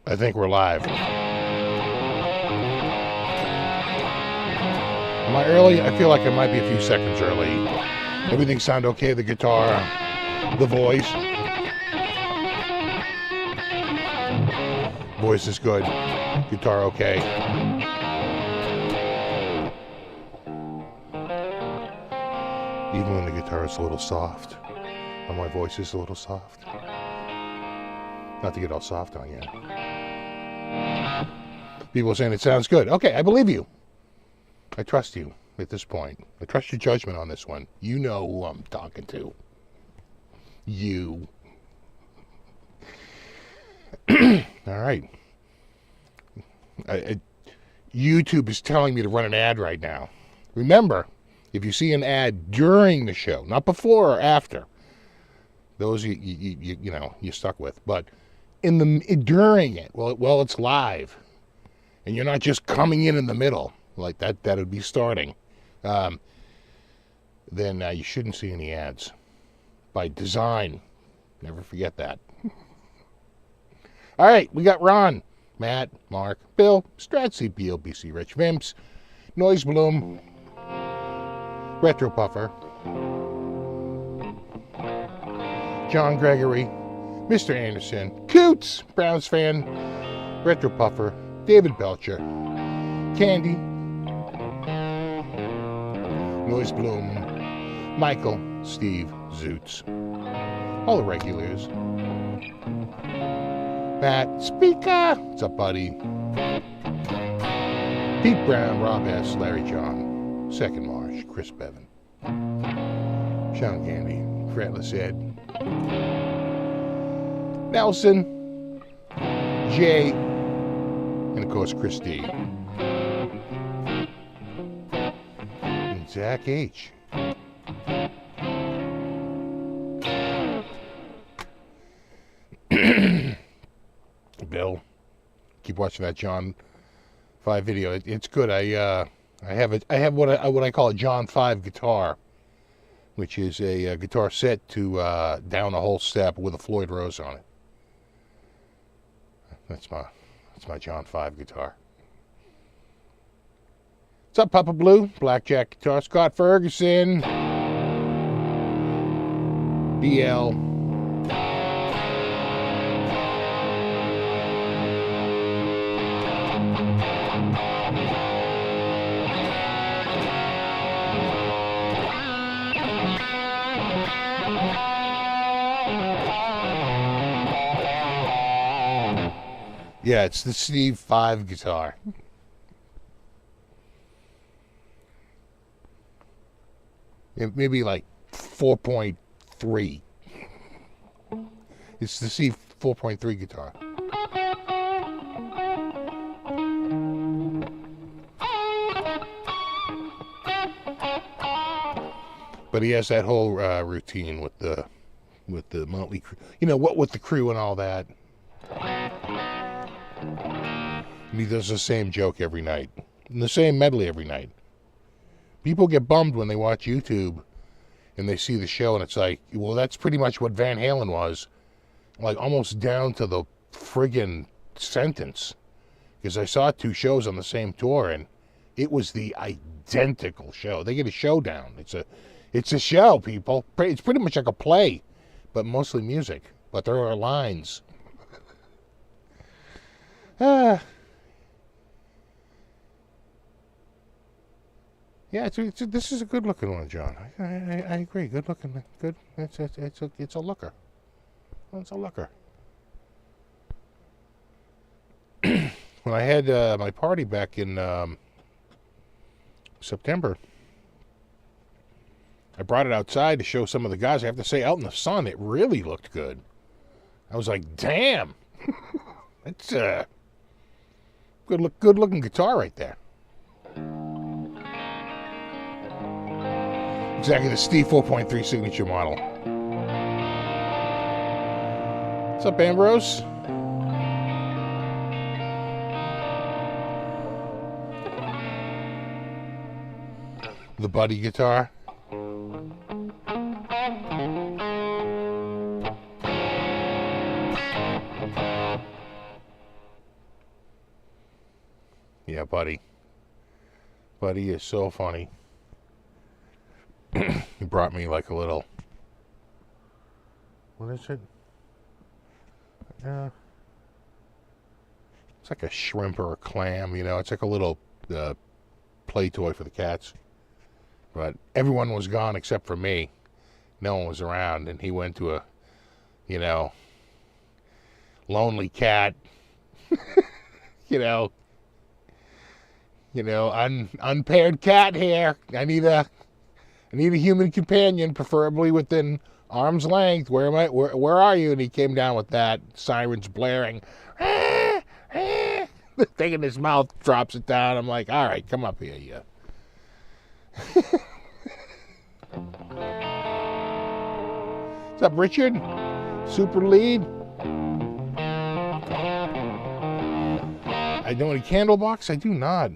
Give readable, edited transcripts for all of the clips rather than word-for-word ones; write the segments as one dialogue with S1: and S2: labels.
S1: I think we're live. Am I early? I feel like I might be a few seconds early. Everything sound okay? The guitar, the voice. Voice is good. Guitar okay. Even when the guitar is a little soft. And my voice is a little soft. Not to get all soft on you. People are saying it sounds good. Okay, I believe you. I trust you at this point. I trust your judgment on this one. You know who I'm talking to. You. All right. YouTube is telling me to run an ad right now. Remember, if you see an ad during the show, not before or after, those you know you're stuck with. But during it, well, it's live, and you're not just coming in the middle like that. That would be starting. Then you shouldn't see any ads by design. Never forget that. All right, we got Ron, Matt, Mark, Bill, Strat CPO, BC Rich Vimps, Noise Bloom, Retro Puffer, John Gregory, Mr. Anderson, Coots, Browns fan, Retro Puffer, David Belcher, Candy, Noise Bloom, Michael, Steve, Zoots, all the regulars, Matt, Speaker, what's up, buddy? Pete Brown, Rob S., Larry John, Second Marsh, Chris Bevan, Sean Candy, Fretless Ed, Nelson, Jay, and of course Chris D. And Zach H. Bill, keep watching that John 5 video. It's good. I have what I call a John 5 guitar, which is a guitar set to down a whole step with a Floyd Rose on it. That's my John 5 guitar. What's up, Papa Blue? Blackjack guitar. Scott Ferguson. BL. Yeah, it's the Steve 5 guitar. Maybe like 4.3. It's the Steve 4.3 guitar. But he has that whole routine with the Motley Crew. You know, what with the crew and all that. And he does the same joke every night. And the same medley every night. People get bummed when they watch YouTube and they see the show and it's like, well, that's pretty much what Van Halen was. Like almost down to the friggin' sentence. Because I saw 2 shows on the same tour and it was the identical show. They get a showdown. It's a show, people. It's pretty much like a play, but mostly music. But there are lines. Yeah, this is a good looking one, John. I agree. Good looking. Good. It's a looker. It's a looker. When I had my party back in September, I brought it outside to show some of the guys. I have to say, out in the sun, it really looked good. I was like, damn. That's a good looking guitar right there. Exactly the Steve 4.3 signature model. What's up, Ambrose? The Buddy guitar. buddy. Buddy is so funny. He brought me like a little... What is it? It's like a shrimp or a clam, you know. It's like a little play toy for the cats. But everyone was gone except for me. No one was around, and he went to a, you know, lonely cat, you know, unpaired cat here. I need a human companion, preferably within arm's length. Where are you? And he came down with that, sirens blaring. The thing in his mouth, drops it down. I'm like, all right, come up here, you. What's up, Richard? Super lead. I know any candle box? I do not.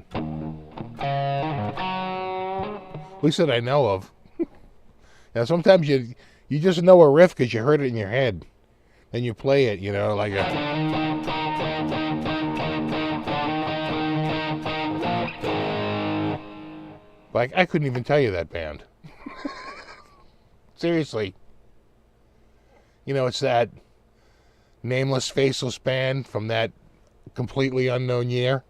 S1: At least that I know of. Now, sometimes you just know a riff because you heard it in your head. Then you play it, you know, like a... Like, I couldn't even tell you that band. Seriously. You know, it's that nameless, faceless band from that completely unknown year.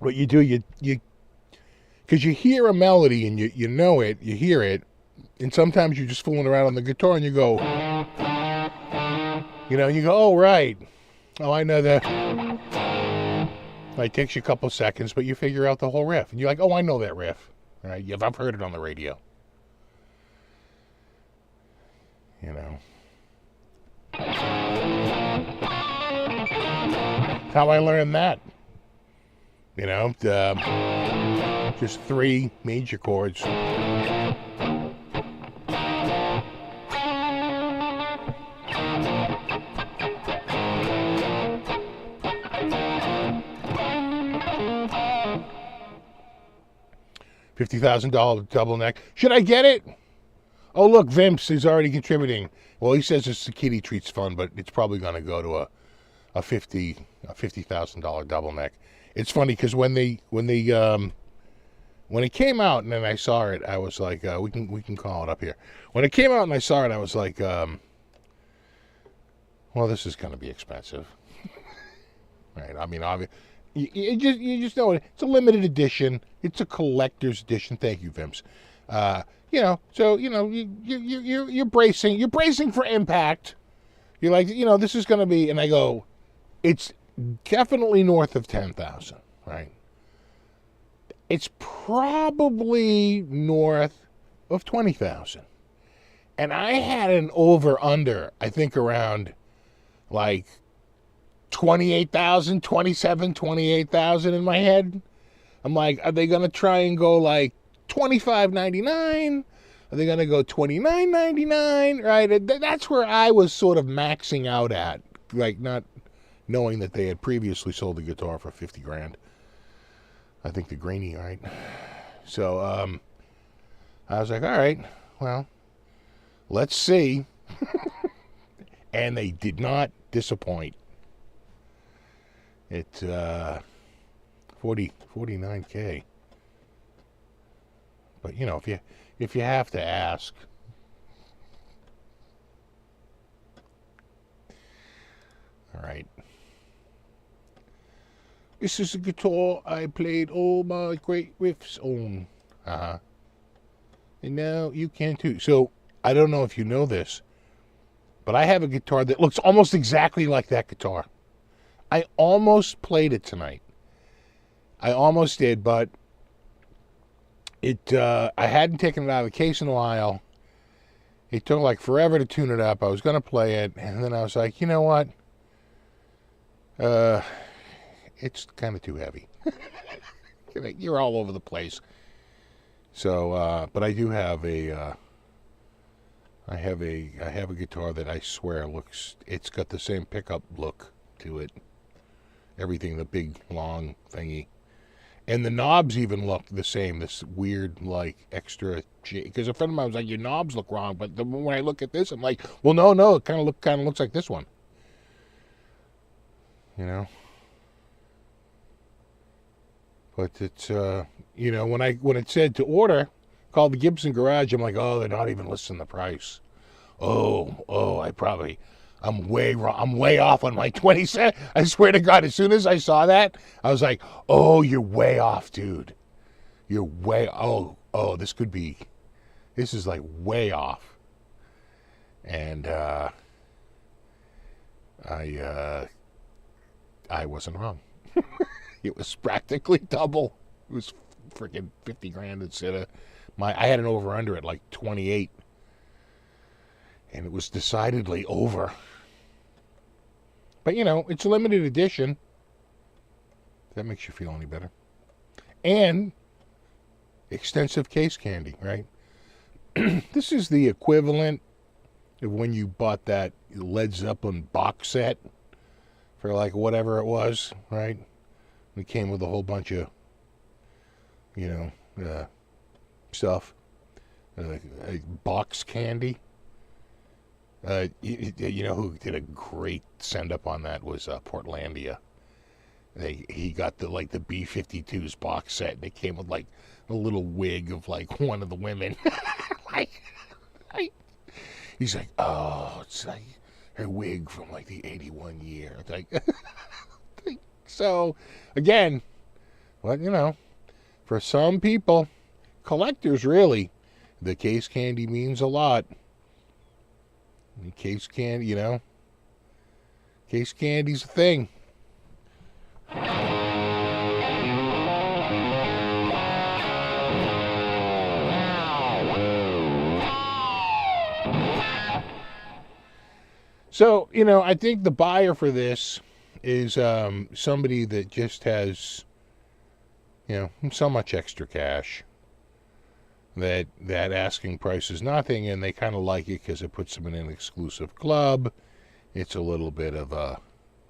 S1: What you do, you because you hear a melody and you know it, you hear it, and sometimes you're just fooling around on the guitar and you go, you know, you go, oh, right. Oh, I know that. It takes you a couple seconds, but you figure out the whole riff. And you're like, oh, I know that riff. Right? I've heard it on the radio. You know. That's how I learned that. You know, just 3 major chords. $50,000 double neck. Should I get it? Oh, look, Vimps is already contributing. Well, he says it's the Kitty Treats Fund, but it's probably going to go to a $50,000 double neck. It's funny because when it came out and then I saw it, I was like, we can call it up here. When it came out and I saw it, I was like, well, this is going to be expensive, right? I mean, obviously. You just know it. It's a limited edition. It's a collector's edition. Thank you, Vimps. You know, so you know you're bracing. You're bracing for impact. You're like, you know, this is going to be. And I go, it's definitely north of 10,000, right? It's probably north of 20,000. And I had an over under. I think around like 28,000, 27, 28,000 in my head. I'm like, are they going to try and go like $25.99? Are they going to go $29.99? Right? That's where I was sort of maxing out at, like not knowing that they had previously sold the guitar for 50 grand. I think the Greenie, right? So I was like, all right, well, let's see. And they did not disappoint. It's 49K. But you know, if you have to ask. All right. This is a guitar I played all my great riffs on. And now you can too. So I don't know if you know this, but I have a guitar that looks almost exactly like that guitar. I almost played it tonight. I almost did, but I hadn't taken it out of the case in a while. It took like forever to tune it up. I was going to play it, and then I was like, you know what? It's kind of too heavy. You're all over the place. So, but I do have I have a guitar that I swear it's got the same pickup look to it. Everything, the big, long thingy. And the knobs even look the same, this weird, like, extra... Because a friend of mine was like, your knobs look wrong. But when I look at this, I'm like, well, no, it kind of looks like this one. You know? But it's you know, when it said to order, call the Gibson garage, I'm like, oh, they're not even listing the price. Oh, I'm way wrong. I'm way off on my 20 cent. I swear to God, as soon as I saw that, I was like, oh, you're way off, dude. You're way, this is like way off. And I wasn't wrong. It was practically double. It was freaking 50 grand instead of I had an over under at like 28. And it was decidedly over. But you know, it's a limited edition. If that makes you feel any better. And extensive case candy, right? This is the equivalent of when you bought that Led Zeppelin box set for like whatever it was, right? It came with a whole bunch of, you know, stuff. Box candy. You know who did a great send up on that was Portlandia. He got the B-52's box set, and it came with like a little wig of like one of the women. He's like, oh, it's like her wig from like the 81 year. Like, so again, well, you know, for some people, collectors really, the case candy means a lot. Case candy, you know, case candy's a thing. So, you know, I think the buyer for this is somebody that just has, you know, so much extra cash that asking price is nothing, and they kind of like it because it puts them in an exclusive club. It's a little bit of a,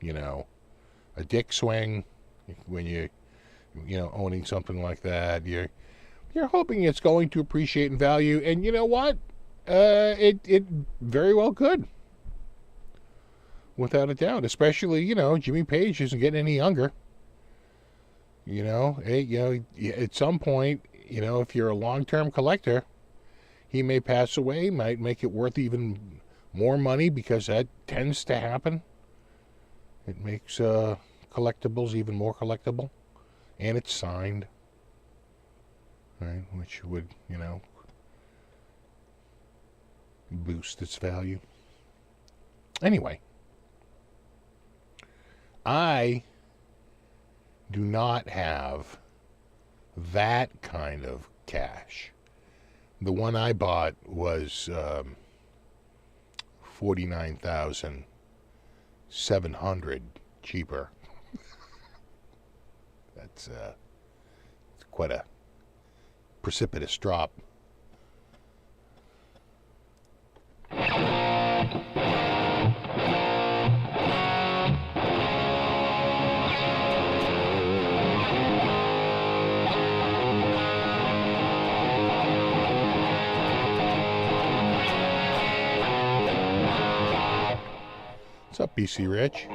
S1: you know, a dick swing when you know, owning something like that. You're hoping it's going to appreciate in value, and you know what? It very well could. Without a doubt, especially, you know, Jimmy Page isn't getting any younger. You know, at some point, you know, if you're a long-term collector, he may pass away, might make it worth even more money because that tends to happen. It makes collectibles even more collectible, and it's signed, right? Which would, you know, boost its value. Anyway. I do not have that kind of cash. The one I bought was $49,700 cheaper. That's it's quite a precipitous drop. What's up, BC Rich?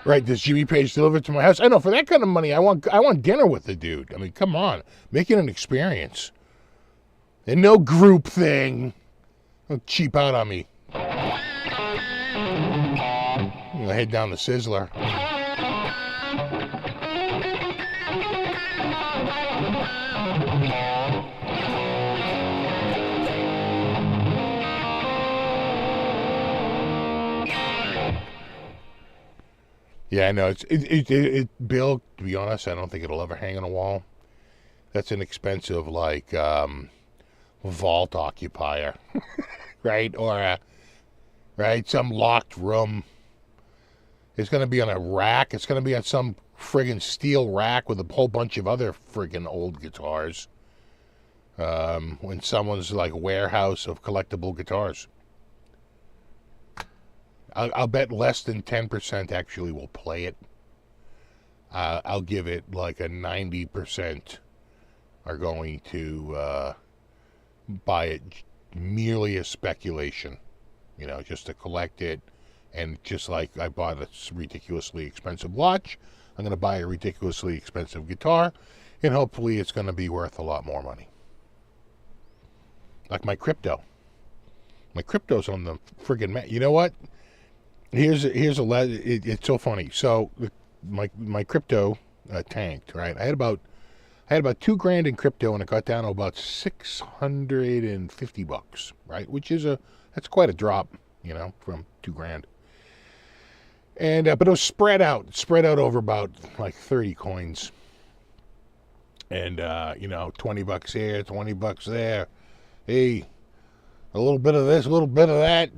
S1: Right, does Jimmy Page deliver it to my house? I know, for that kind of money, I want dinner with the dude. I mean, come on. Make it an experience. And no group thing. Don't cheap out on me. I'm gonna head down the Sizzler. Yeah, I know. It Bill, to be honest, I don't think it'll ever hang on a wall. That's an expensive, like, vault occupier, right? Or, right, some locked room. It's going to be on a rack. It's going to be on some friggin' steel rack with a whole bunch of other friggin' old guitars. When someone's, like, warehouse of collectible guitars. I'll bet less than 10% actually will play it. I'll give it like a 90% are going to buy it merely a speculation, just to collect it. And just like I bought a ridiculously expensive watch, I'm going to buy a ridiculously expensive guitar, and hopefully it's going to be worth a lot more money. Like my crypto. My crypto's on the friggin' mat. You know what? It's so funny. So my crypto tanked, right? I had about $2,000 in crypto, and it got down to about $650, right? That's quite a drop, from $2,000. And but it was spread out over about like 30 coins, and $20 here, $20 there. Hey, a little bit of this, a little bit of that,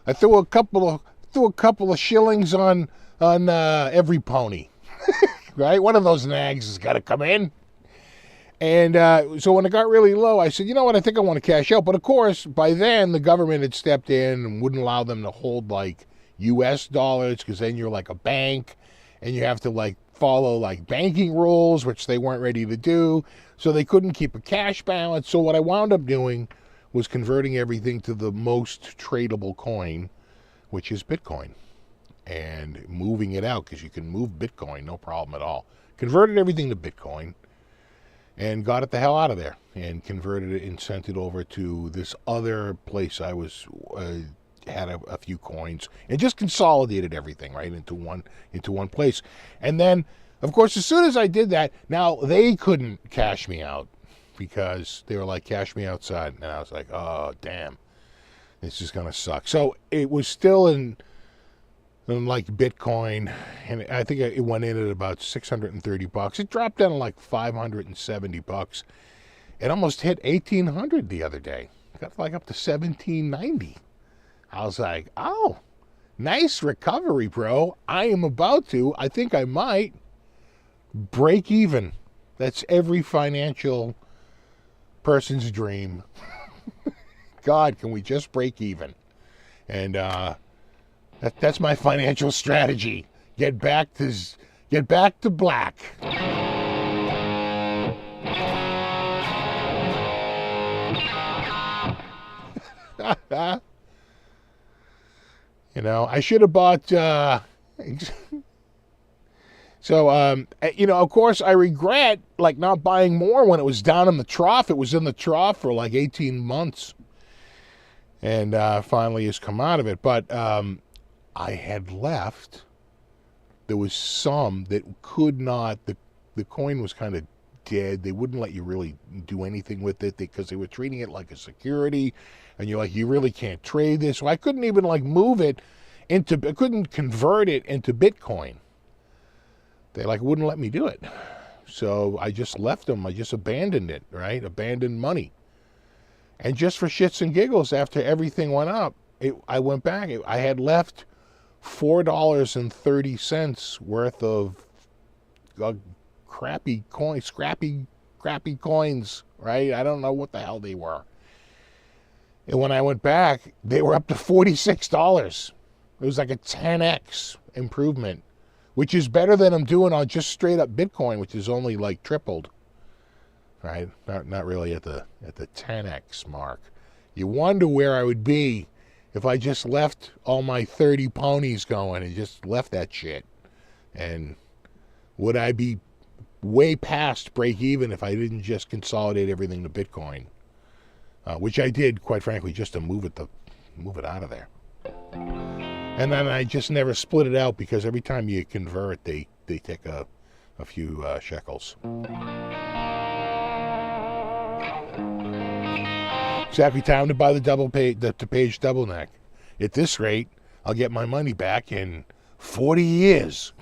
S1: I threw a couple of shillings on every pony, right? One of those nags has got to come in. And so when it got really low, I said, you know what, I think I want to cash out. But of course, by then, the government had stepped in and wouldn't allow them to hold like U.S. dollars, because then you're like a bank and you have to like follow like banking rules, which they weren't ready to do. So they couldn't keep a cash balance. So what I wound up doing was converting everything to the most tradable coin, which is Bitcoin, and moving it out, because you can move Bitcoin, no problem at all. Converted everything to Bitcoin and got it the hell out of there, and converted it and sent it over to this other place I was had a few coins, and just consolidated everything right into one place. And then, of course, as soon as I did that, now they couldn't cash me out, because they were like, cash me outside. And I was like, oh, damn, this is going to suck. So it was still in like Bitcoin, and I think it went in at about $630. It dropped down to like $570. It almost hit 1,800 the other day. It got like up to 1,790. I was like, oh, nice recovery, bro. I think I might break even. That's every financial person's dream. God, can we just break even? And that's my financial strategy. Get back to black. I should have bought. So, of course, I regret like not buying more when it was down in the trough. It was in the trough for like 18 months, and finally has come out of it. But I had left. There was some that could not. The coin was kind of dead. They wouldn't let you really do anything with it because they were treating it like a security, and you're like, you really can't trade this. So I couldn't even like move it I couldn't convert it into Bitcoin. They like wouldn't let me do it. So I just left them. I just abandoned it, right? Abandoned money. And just for shits and giggles, after everything went up, I went back. I had left $4.30 worth of crappy coins, scrappy coins, right? I don't know what the hell they were. And when I went back, they were up to $46. It was like a 10x improvement, which is better than I'm doing on just straight up Bitcoin, which is only like tripled, right? Not really at the 10x mark. You wonder where I would be if I just left all my 30 ponies going and just left that shit. And would I be way past break even if I didn't just consolidate everything to Bitcoin? Which I did, quite frankly, just to move it out of there. And then I just never split it out, because every time you convert, they take a few shekels. Exactly time to buy the page double neck. At this rate, I'll get my money back in 40 years.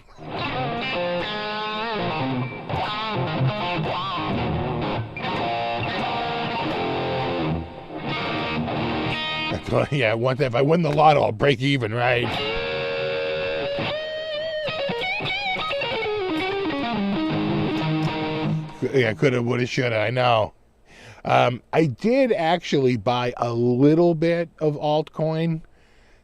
S1: Yeah, if I win the lotto, I'll break even, right? Yeah, coulda, woulda, shoulda, I know. I did actually buy a little bit of altcoin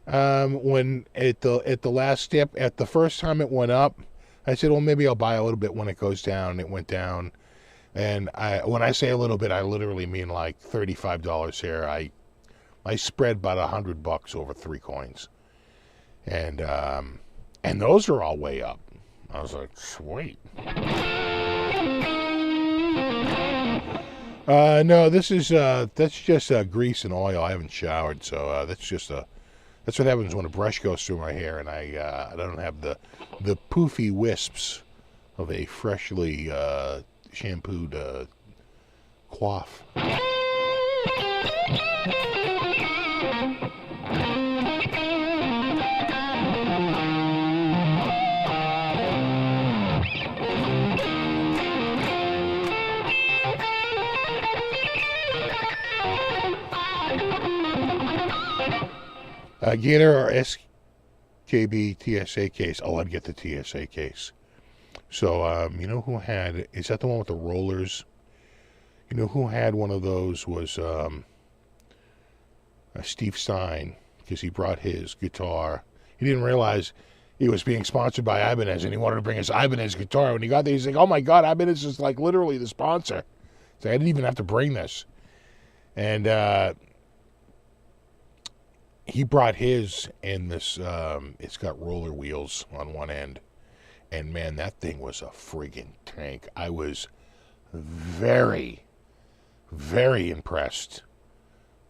S1: when at the last dip. At the first time it went up, I said, well, maybe I'll buy a little bit when it goes down. It went down And when I say a little bit, I literally mean like $35 here. I spread about $100 over 3 coins, and those are all way up. I was like, sweet. No, this is that's just grease and oil. I haven't showered, so that's what happens when a brush goes through my hair, and I don't have the poofy wisps of a freshly shampooed coif. Gator or SKB TSA case. Oh, I'd get the TSA case. So, you know who had, is that the one with the rollers? You know who had one of those was Steve Stein, because he brought his guitar. He didn't realize he was being sponsored by Ibanez, and he wanted to bring his Ibanez guitar. When he got there, he's like, oh my God, Ibanez is like literally the sponsor. So I didn't even have to bring this. And he brought his, and this, it's got roller wheels on one end. And man, that thing was a friggin' tank. I was very, very impressed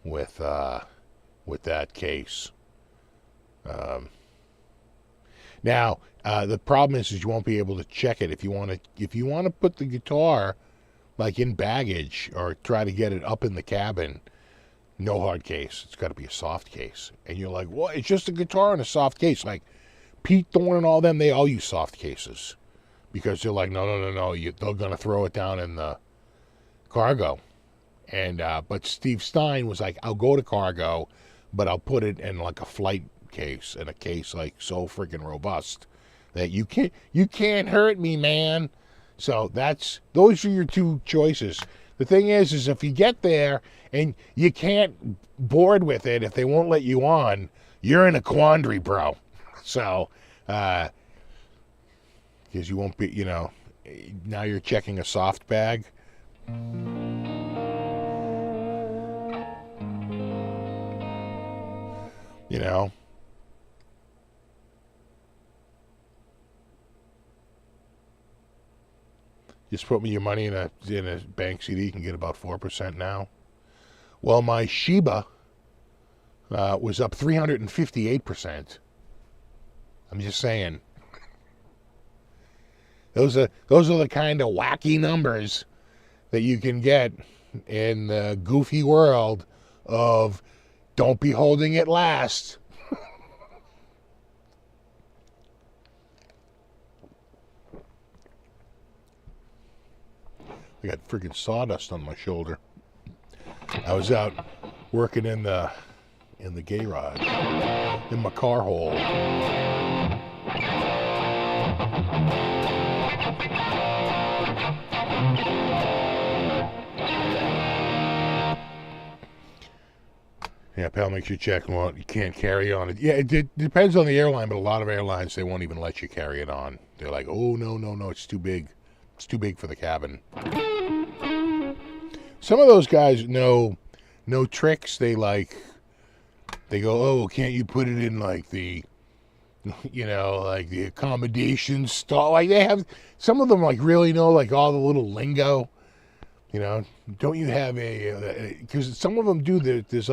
S1: with that case. Now, the problem is you won't be able to check it if you want to put the guitar like in baggage or try to get it up in the cabin. No hard case. It's got to be a soft case. And you're like, well, it's just a guitar in a soft case. Like Pete Thorne and all them, they all use soft cases because they're like, no. They're going to throw it down in the cargo. And but Steve Stein was like, I'll go to cargo, but I'll put it in like a flight case, in a case like so freaking robust that you can't hurt me, man. So those are your two choices. The thing is if you get there and you can't board with it, if they won't let you on, you're in a quandary, bro. So, because you won't be, now you're checking a soft bag. Just put me your money in a bank CD. You can get about 4% now. Well, my Shiba was up 358%. I'm just saying. Those are the kind of wacky numbers that you can get in the goofy world of don't be holding it last. I got freaking sawdust on my shoulder. I was out working in the garage, in my car hole. Yeah, pal, make sure you check. Well, you can't carry on it. Yeah, it depends on the airline, but a lot of airlines, they won't even let you carry it on. They're like, oh, no, it's too big. It's too big for the cabin. Some of those guys know tricks. They go, oh, can't you put it in like the, like the accommodation stall? Like they have, some of them like really know like all the little lingo. Don't you have because some of them do, there's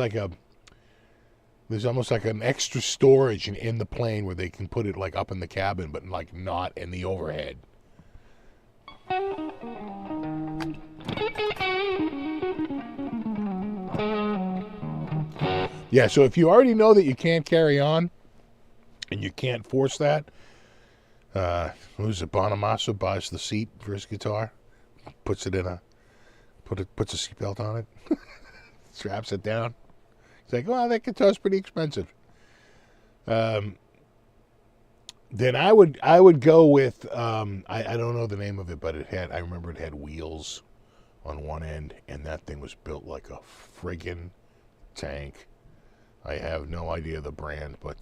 S1: almost like an extra storage in the plane where they can put it like up in the cabin, but like not in the overhead. Yeah, so if you already know that you can't carry on and you can't force that, who's it? Bonamassa buys the seat for his guitar, puts a seatbelt on it, straps it down. It's like, well, that guitar's pretty expensive. Then I would go with I don't know the name of it, but I remember it had wheels on one end, and that thing was built like a friggin' tank. I have no idea the brand, but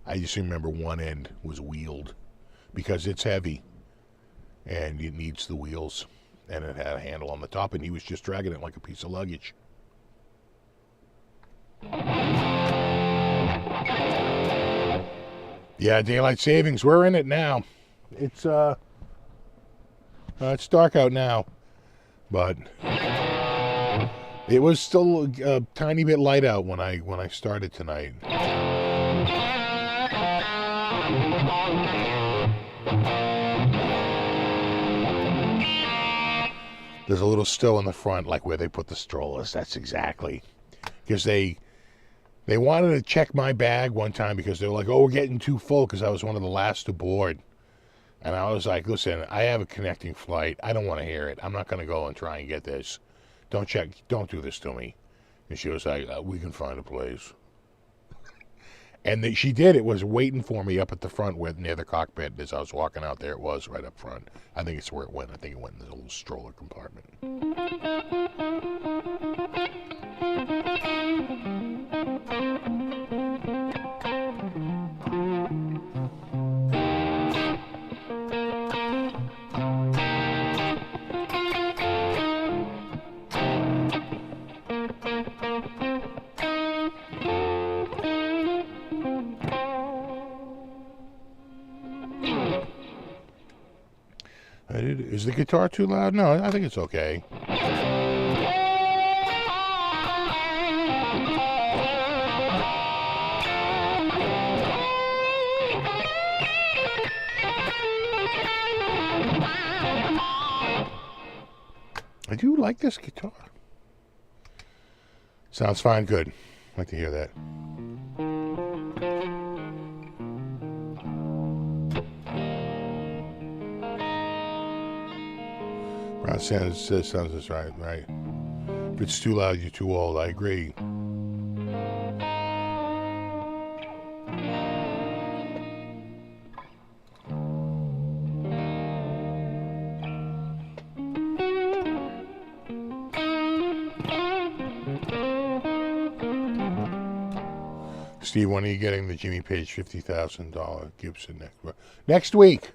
S1: I just remember one end was wheeled because it's heavy. and it needs the wheels, and it had a handle on the top, and he was just dragging it like a piece of luggage. Yeah, daylight savings. We're in it now. It's dark out now, but it was still a tiny bit light out when I started tonight. There's a little stow in the front, like where they put the strollers. That's exactly. Because they wanted to check my bag one time because they were like, oh, we're getting too full, because I was one of the last to board. And I was like, listen, I have a connecting flight. I don't want to hear it. I'm not going to go and try and get this. Don't do this to me. And she was like, we can find a place. And she did. It was waiting for me up at the front near the cockpit. As I was walking out there, it was right up front. I think it's where it went. I think it went in the little stroller compartment. Is the guitar too loud? No, I think it's okay. I do like this guitar. Sounds fine, good. I'd like to hear that. Sounds is right. If it's too loud, you're too old. I agree. Steve, when are you getting the Jimmy Page $50,000 Gibson next week?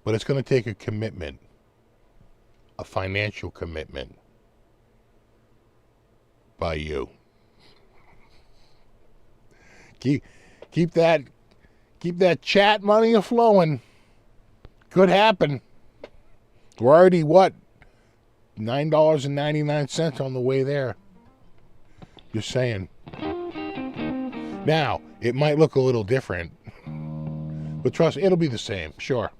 S1: But it's going to take a commitment, a financial commitment by you. Keep that chat money a flowing. Could happen. We're already $9.99 on the way there. Just saying. Now, it might look a little different, but trust me, it'll be the same, sure.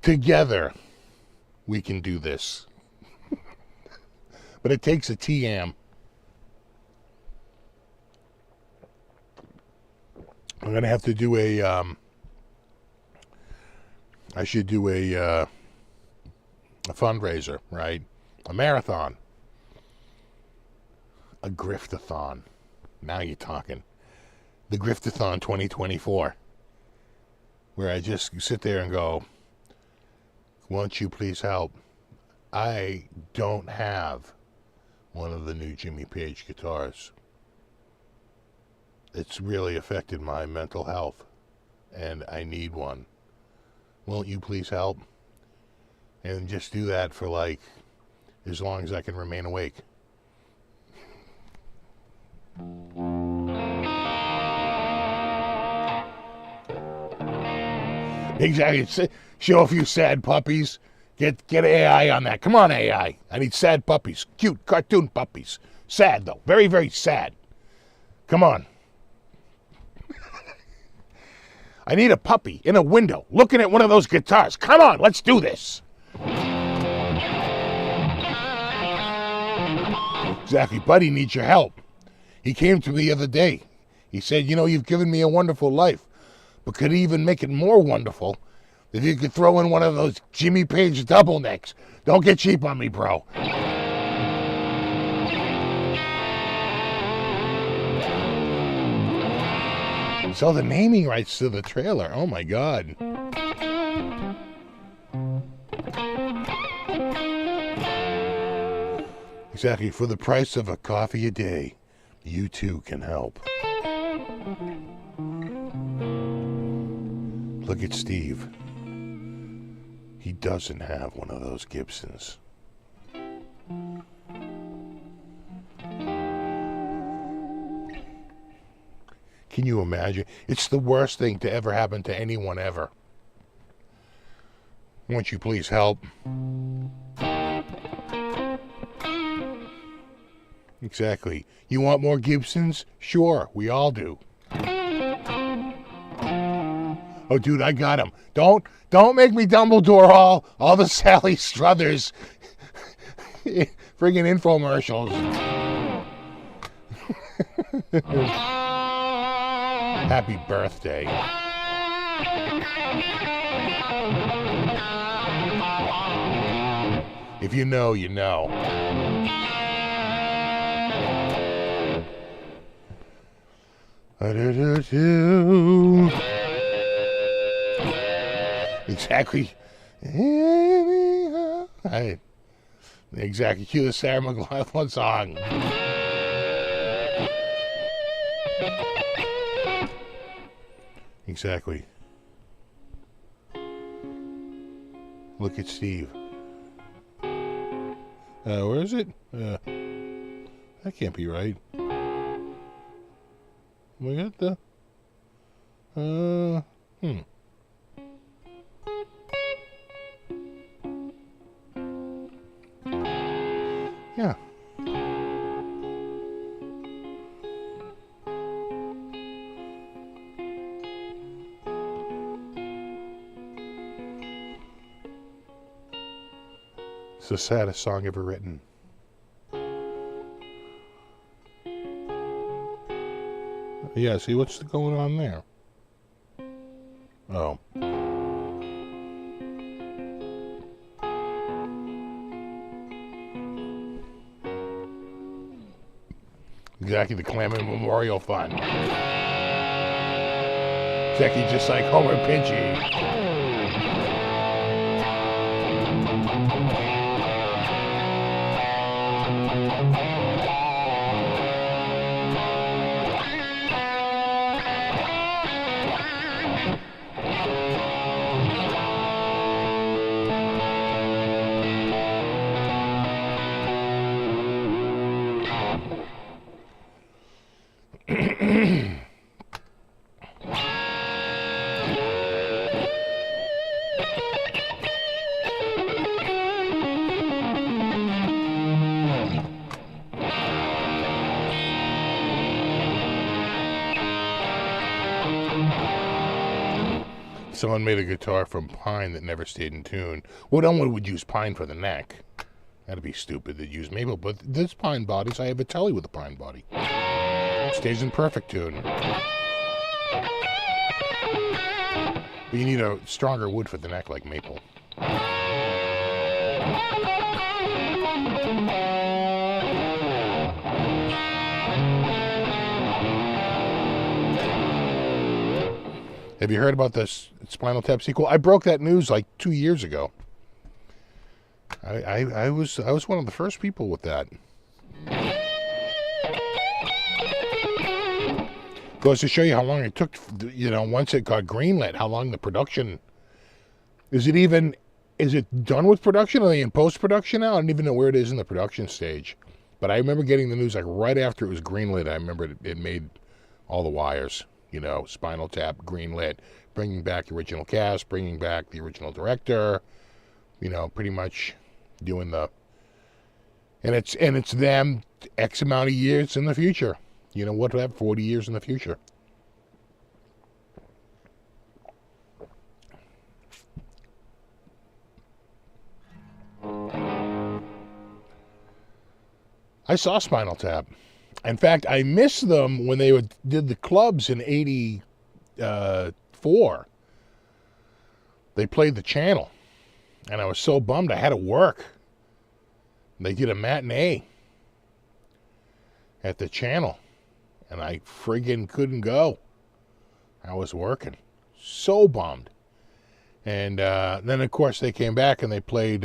S1: Together, we can do this. But it takes a TM. I'm going to have to do I should do a fundraiser, right? A marathon. A griftathon. Now you're talking. The Griftathon 2024. Where I just sit there and go, won't you please help? I don't have one of the new Jimmy Page guitars. It's really affected my mental health, and I need one. Won't you please help? And just do that for like as long as I can remain awake. Exactly. Show a few sad puppies. Get AI on that. Come on, AI. I need sad puppies. Cute cartoon puppies. Sad, though. Very, very sad. Come on. I need a puppy in a window looking at one of those guitars. Come on, let's do this. Exactly. Buddy needs your help. He came to me the other day. He said, you know, you've given me a wonderful life, but could even make it more wonderful if you could throw in one of those Jimmy Page double necks Don't get cheap on me, bro. So the naming rights to the trailer. Oh my God. Exactly. For the price of a coffee a day, you too can help. Look at Steve. He doesn't have one of those Gibsons. Can you imagine? It's the worst thing to ever happen to anyone ever. Won't you please help? Exactly. You want more Gibsons? Sure, we all do. Oh, dude, I got him. Don't make me Dumbledore all the Sally Struthers friggin' infomercials. Happy birthday. If you know, you know. Exactly. Exactly. Cue the Sarah McLachlan song. Exactly. Look at Steve. Where is it? That can't be right. We got the... Yeah. It's the saddest song ever written. Yeah, see what's going on there? Oh. Exactly, the Kramer Memorial Fund. Exactly, just like Homer Pinchy. Someone made a guitar from pine that never stayed in tune. What one would use pine for the neck? That'd be stupid to use maple, but this pine bodies, I have a telly with a pine body. Stays in perfect tune. But you need a stronger wood for the neck like maple. Have you heard about this Spinal Tap sequel? I broke that news like 2 years ago. I was one of the first people with that. Goes to show you how long it took, once it got greenlit, how long the production... Is it done with production? Are they in post-production now? I don't even know where it is in the production stage. But I remember getting the news like right after it was greenlit. I remember it made all the wires. Spinal Tap, greenlit, bringing back the original cast, bringing back the original director, pretty much doing the... And it's them X amount of years in the future. What do I have? 40 years in the future. I saw Spinal Tap. In fact, I missed them when they did the clubs in '84. They played the channel, and I was so bummed. I had to work. They did a matinee at the channel, and I friggin' couldn't go. I was working. So bummed. And then, of course, they came back and they played,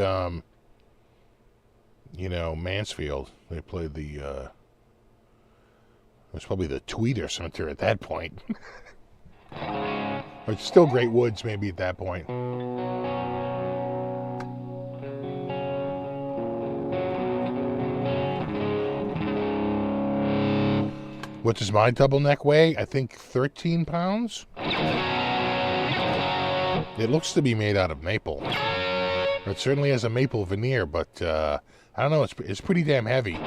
S1: Mansfield. They played it was probably the Tweeter Center at that point. It's still Great Woods, maybe, at that point. What does my double neck weigh? I think 13 pounds. It looks to be made out of maple. It certainly has a maple veneer, but I don't know. It's pretty damn heavy.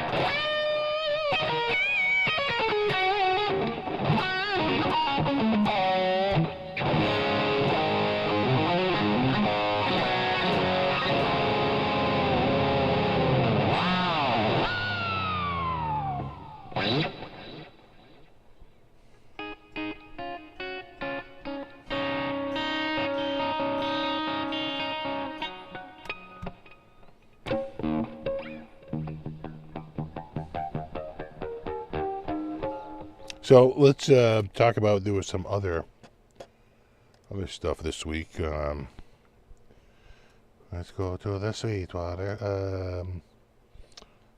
S1: So let's talk about, there was some other stuff this week. Let's go to the Sweetwater.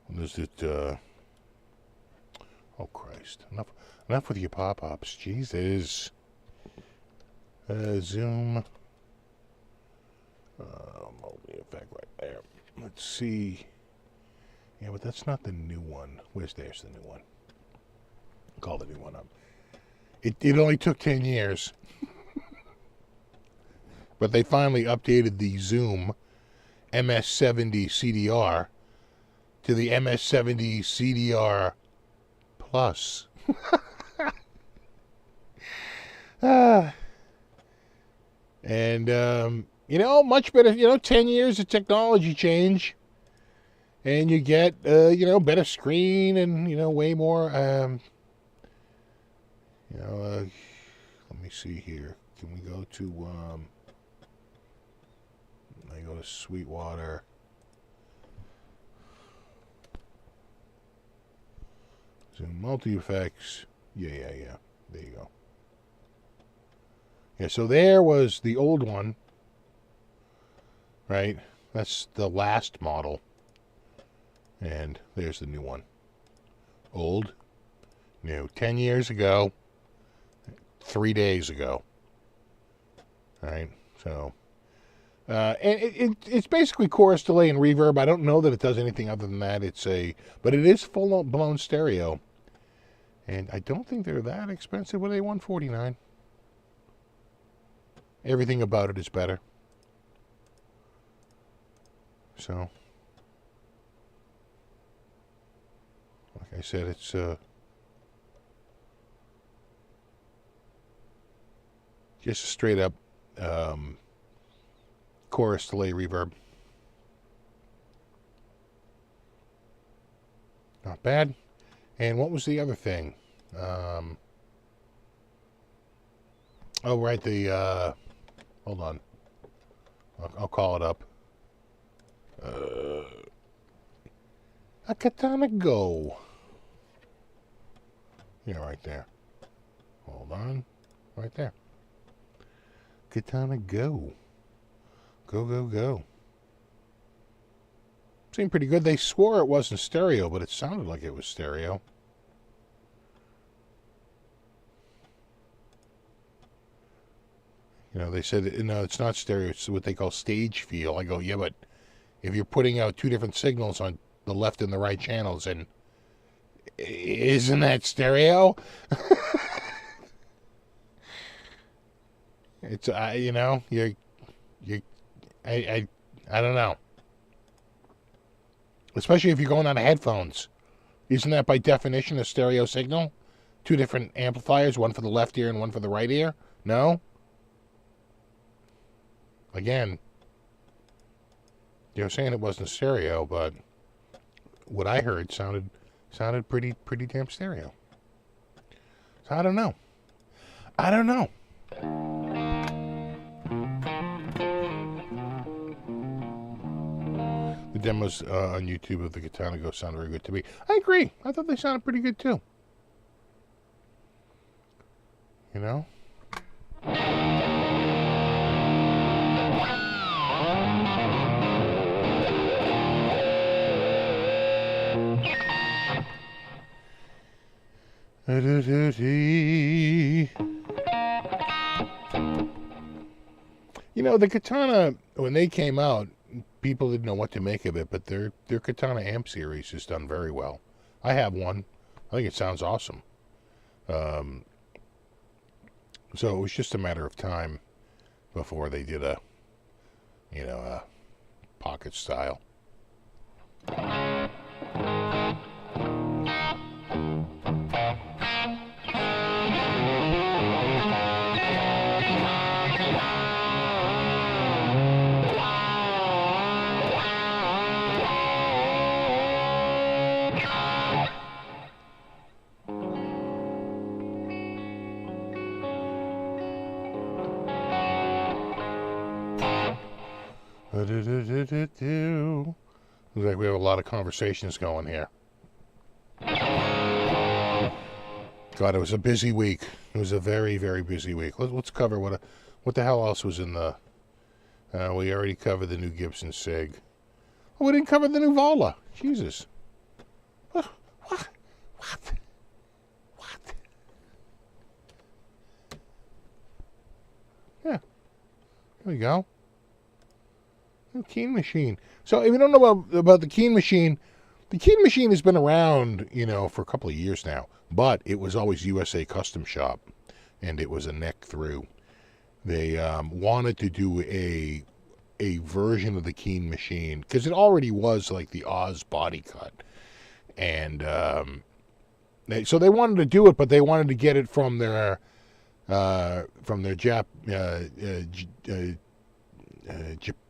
S1: What is it? Oh Christ! Enough with your pop-ups. Jesus. Zoom. Multi effect right there. Let's see. Yeah, but that's not the new one. There's the new one. Call the new one up. It only took 10 years. But they finally updated the Zoom MS-70 CDR to the MS-70 CDR Plus. And, much better, 10 years of technology change. And you get, better screen and, way more, let me see here. Can we go to, I go to Sweetwater. Zoom multi-effects. Yeah. There you go. Yeah, so there was the old one, right? That's the last model. And there's the new one. Old, new. 10 years ago, 3 days ago. All right, so... and it's basically chorus delay and reverb. I don't know that it does anything other than that. But it is full-blown stereo. And I don't think they're that expensive. Were they $149? Everything about it is better. So, like I said, it's just a straight up chorus delay reverb. Not bad. And what was the other thing? Oh, right, hold on. I'll call it up. A Katana Go. Yeah, right there. Hold on. Right there. Katana Go. Go. Seemed pretty good. They swore it wasn't stereo, but it sounded like it was stereo. They said, no, it's not stereo. It's what they call stage feel. I go, yeah, but if you're putting out two different signals on the left and the right channels, and isn't that stereo? It's, I don't know. Especially if you're going on headphones. Isn't that by definition a stereo signal? Two different amplifiers, one for the left ear and one for the right ear? No? Again, they were saying it wasn't stereo, but what I heard sounded pretty damn stereo. So I don't know. The demos on YouTube of the Katana Go sound very good to me. I agree. I thought they sounded pretty good too. You know? You know, the Katana, when they came out, people didn't know what to make of it, but their Katana amp series has done very well. I have one. I think it sounds awesome. So it was just a matter of time before they did a pocket style. Looks like we have a lot of conversations going here. God, it was a busy week. It was a very, very busy week. Let's cover what the hell else was in the... we already covered the new Gibson SIG. Oh, we didn't cover the new Vola. Jesus. What? Yeah. Here we go. New Keene machine. So if you don't know about the Keene machine has been around, for a couple of years now. But it was always USA Custom Shop, and it was a neck through. They wanted to do a version of the Keene machine because it already was like the Oz body cut, and so they wanted to do it, but they wanted to get it from their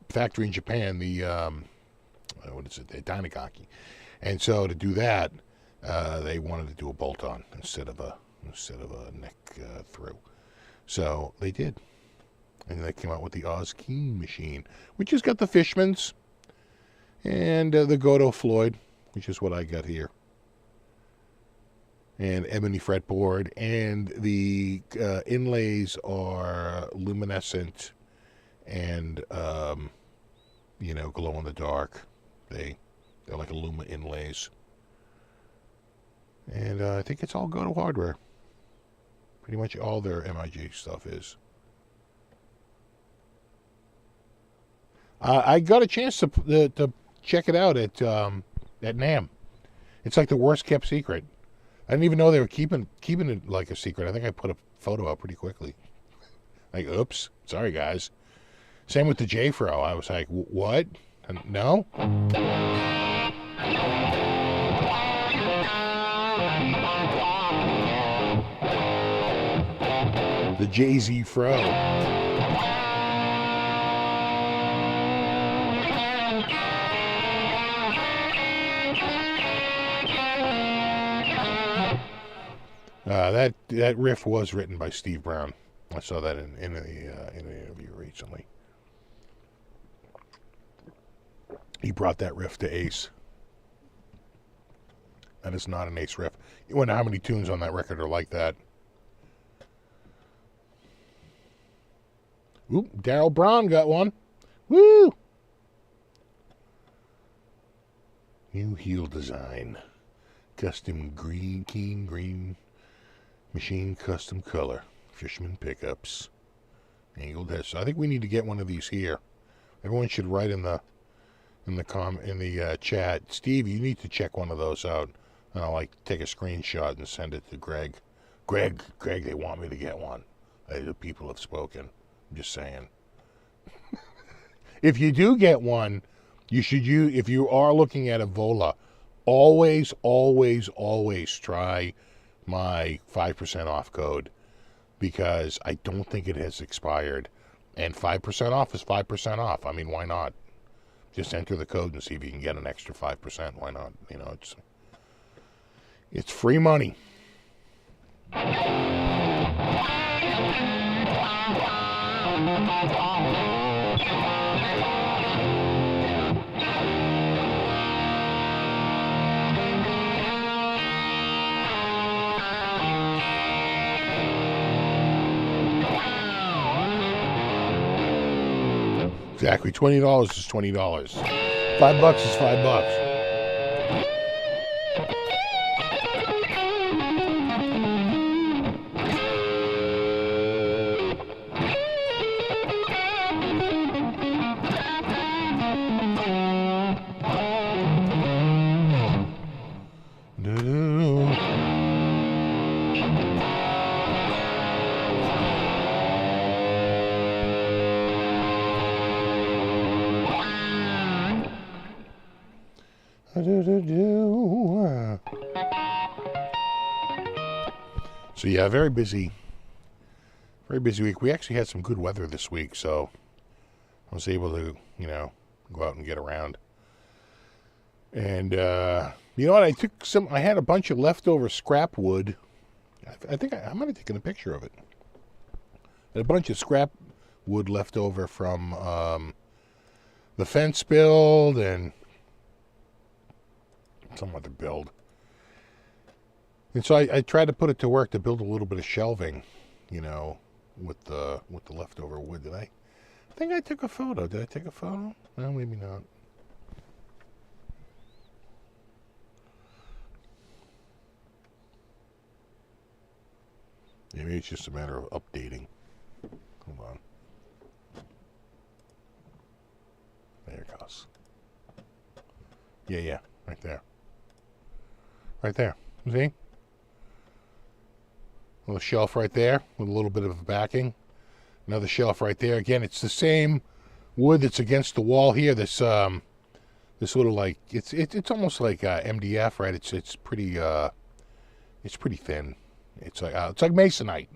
S1: factory in Japan, the the Dynagaki, and so to do that, they wanted to do a bolt-on instead of a neck through. So they did, and they came out with the Oz Keene machine, which has got the Fishmans and the Godot Floyd, which is what I got here, and ebony fretboard, and the inlays are luminescent and glow in the dark. They're like Illuma inlays. And I think it's all Godot hardware. Pretty much all their MIJ stuff is. I got a chance to check it out at NAMM. It's like the worst kept secret. I didn't even know they were keeping it like a secret. I think I put a photo out pretty quickly. Like, oops, sorry guys. Same with the J-Fro. I was like, what? No? The Jay-Z Fro. That riff was written by Steve Brown. I saw that in an interview recently. He brought that riff to Ace. That is not an Ace riff. You wonder how many tunes on that record are like that. Oop, Daryl Brown got one. Woo! New heel design. Custom Keene green machine custom color. Fishman pickups. Angled heads. So I think we need to get one of these here. Everyone should write in the chat. Steve, you need to check one of those out. And I'll take a screenshot and send it to Greg. Greg, they want me to get one. The people have spoken. I'm just saying. If you do get one, if you are looking at a Vola, always try my 5% off code, because I don't think it has expired. And 5% off is 5% off. I mean, why not? Just enter the code and see if you can get an extra 5%. Why not? It's free money. Exactly. $20 is $20. $5 is $5. So yeah, very busy week. We actually had some good weather this week, so I was able to, go out and get around. And you know what? I had a bunch of leftover scrap wood. I think I might have taken a picture of it. A bunch of scrap wood left over from the fence build and some other build. And so I tried to put it to work to build a little bit of shelving, with the leftover wood. I think I took a photo. Did I take a photo? No, maybe not. Maybe it's just a matter of updating. Hold on. There it goes. Yeah, right there. Right there. See? A little shelf right there with a little bit of backing. Another shelf right there. Again, it's the same wood that's against the wall here. This little, like, it's almost like MDF, right? It's pretty thin. It's like masonite.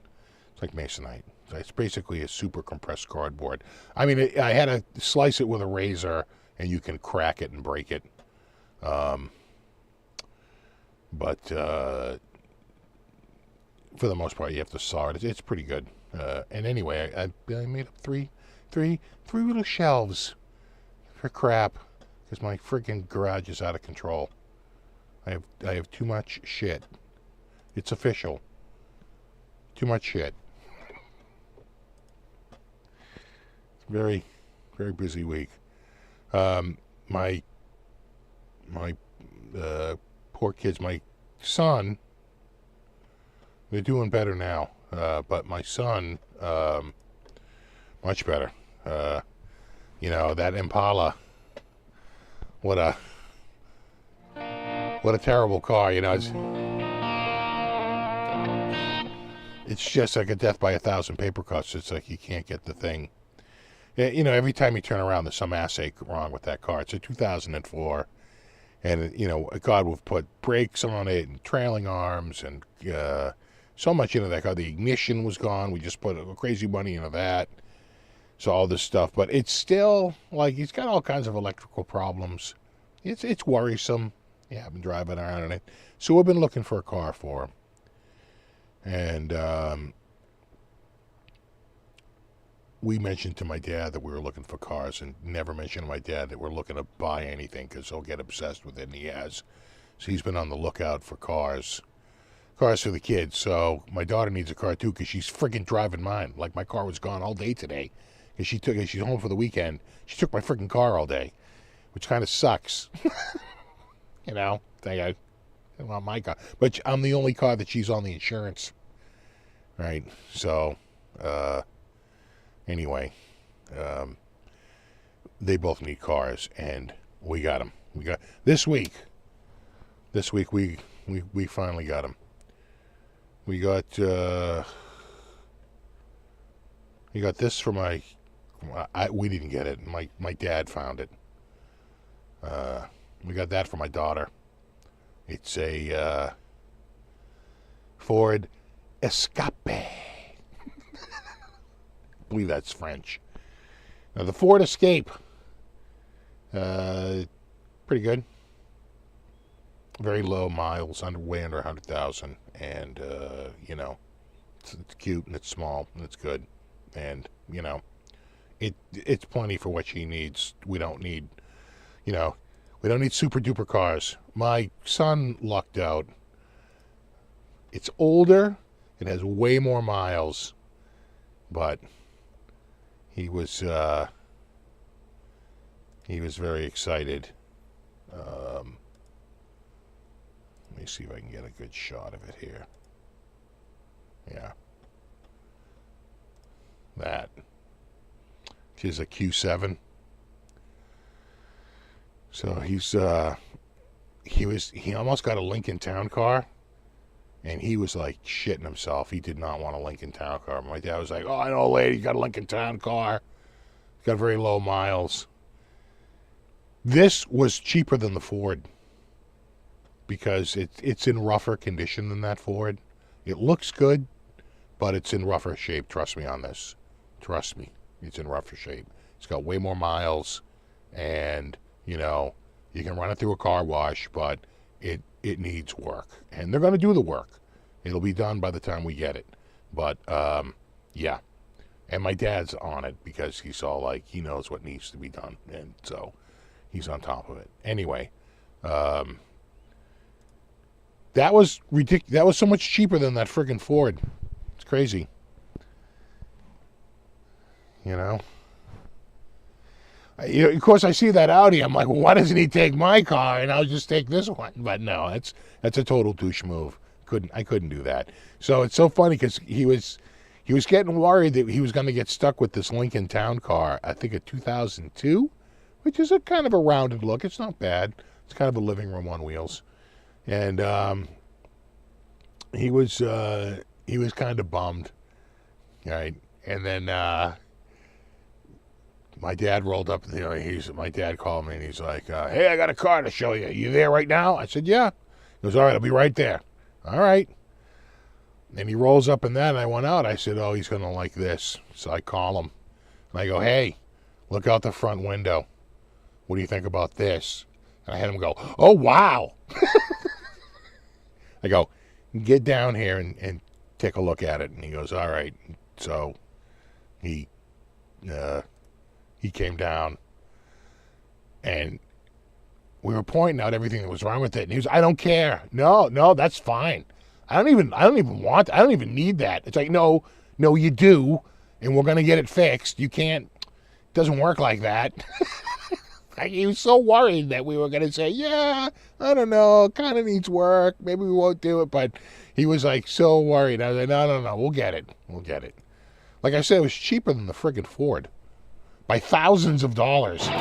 S1: It's like masonite. So it's basically a super compressed cardboard. I mean, I had to slice it with a razor, and you can crack it and break it. But for the most part, you have to saw it. It's pretty good. And anyway, I made up three little shelves for crap because my freaking garage is out of control. I have too much shit. It's official. Too much shit. Very, very busy week. My poor kids. My son. They're doing better now, but my son, much better. That Impala, what a terrible car. It's just like a death by 1,000 paper cuts. It's like you can't get the thing. Every time you turn around, there's some assay wrong with that car. It's a 2004, and God, we've put brakes on it and trailing arms and. So much into that car. The ignition was gone. We just put crazy money into that. So all this stuff. But it's still, like, he's got all kinds of electrical problems. It's worrisome. Yeah, I've been driving around in it. So we've been looking for a car for him. And we mentioned to my dad that we were looking for cars and never mentioned to my dad that we're looking to buy anything because he'll get obsessed with it, and he has. So he's been on the lookout for cars for the kids. So my daughter needs a car too because she's freaking driving mine. Like, my car was gone all day today because she's home for the weekend. She took my freaking car all day, which kind of sucks. I want my car, but I'm the only car that she's on the insurance, right? So anyway, they both need cars, and we got them. We got this week we finally got them. We got this for we didn't get it. My dad found it. We got that for my daughter. It's a Ford Escape. I believe that's French. Now the Ford Escape, pretty good. Very low miles, way under 100,000, and it's cute and it's small and it's good, and it's plenty for what she needs. We don't need super duper cars. My son lucked out. It's older, it has way more miles, but he was he was very excited. Let me see if I can get a good shot of it here. Yeah. That. Here's a Q7. So he almost got a Lincoln Town Car, and he was like shitting himself. He did not want a Lincoln Town Car. My dad was like, "Oh, I know a lady got a Lincoln Town Car. It's got very low miles." This was cheaper than the Ford because it's in rougher condition than that Ford. It looks good, but it's in rougher shape. Trust me on this. Trust me, it's in rougher shape. It's got way more miles, and you know, you can run it through a car wash, but it needs work, and they're going to do the work. It'll be done by the time we get it. But yeah, and my dad's on it because he's all like, he knows what needs to be done, and so he's on top of it. Anyway, that was ridiculous. That was so much cheaper than that friggin' Ford. It's crazy. You know? Of course, I see that Audi. I'm like, well, why doesn't he take my car and I'll just take this one? But no, that's a total douche move. I couldn't do that. So it's so funny because he was getting worried that he was going to get stuck with this Lincoln Town Car. I think a 2002, which is a kind of a rounded look. It's not bad. It's kind of a living room on wheels, and he was kind of bummed, right? And then. My dad rolled up, my dad called me and he's like, hey, I got a car to show you. You there right now? I said, yeah. He goes, all right, I'll be right there. All right. And he rolls up in that, and I went out. I said, oh, he's going to like this. So I call him. And I go, hey, look out the front window. What do you think about this? And I had him go, oh, wow. I go, get down here and take a look at it. And he goes, all right. So he came down, and we were pointing out everything that was wrong with it. And he was, I don't care. No, that's fine. I don't even need that. It's like, no, you do, and we're going to get it fixed. You can't, it doesn't work like that. Like, he was so worried that we were going to say, yeah, I don't know, kind of needs work. Maybe we won't do it. But he was like so worried. I was like, no, we'll get it. Like I said, it was cheaper than the friggin' Ford. By thousands of dollars. I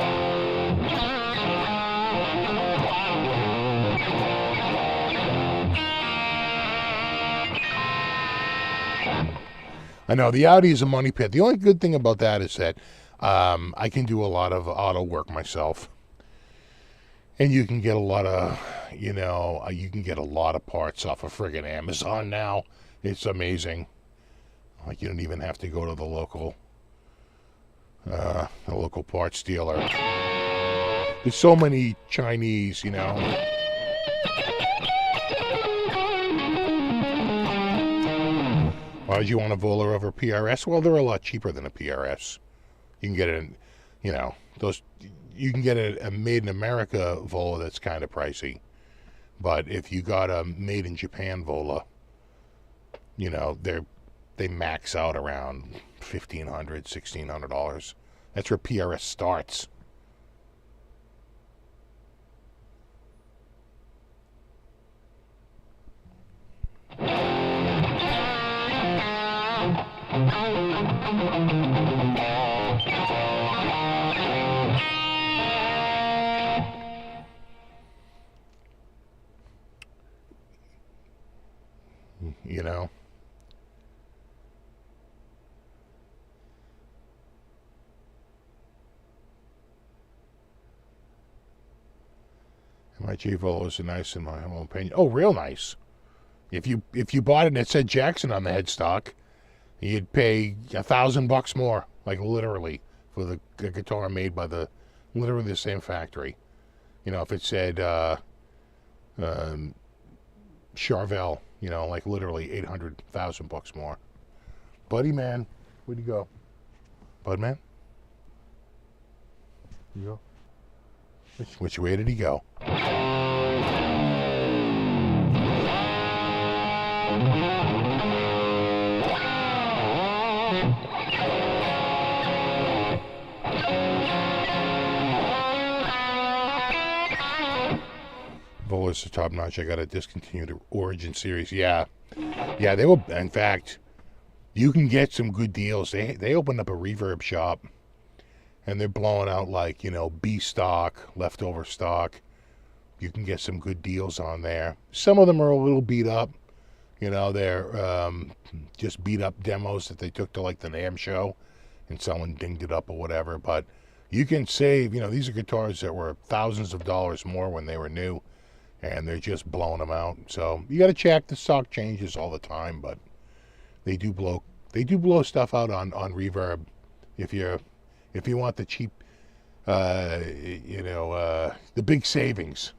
S1: know, the Audi is a money pit. The only good thing about that is that I can do a lot of auto work myself. And you can get a lot of, you can get a lot of parts off of friggin' Amazon now. It's amazing. Like, you don't even have to go to the local parts dealer. There's so many Chinese, Why would you want a Vola over PRS? Well, they're a lot cheaper than a PRS. You can get you can get a made in America Vola that's kind of pricey. But if you got a made in Japan Vola, they max out around $1,500, $1,600. That's where PRS starts. MIJ Volos are nice in my own opinion. Oh, real nice. If you bought it and it said Jackson on the headstock, you'd pay $1,000 more, like literally, for the guitar made by literally the same factory. If it said Charvel, like literally $800,000 more. Buddy man, where'd you go? Bud man? You go? Which way did he go? colors are top notch. I got a Discontinued Origin series. Yeah, they were. In fact, you can get some good deals. They opened up a reverb shop, and they're blowing out like, you know, B stock, leftover stock. You can get some good deals on there. Some of them are a little beat up. You know, they're just beat up demos that they took to like the NAMM show, and someone dinged it up or whatever. But you can save, you know, these are guitars that were thousands of dollars more when they were new, and they're just blowing them out. So you got to check. The stock changes all the time, but they do blow stuff out on reverb if you want the cheap, you know, the big savings.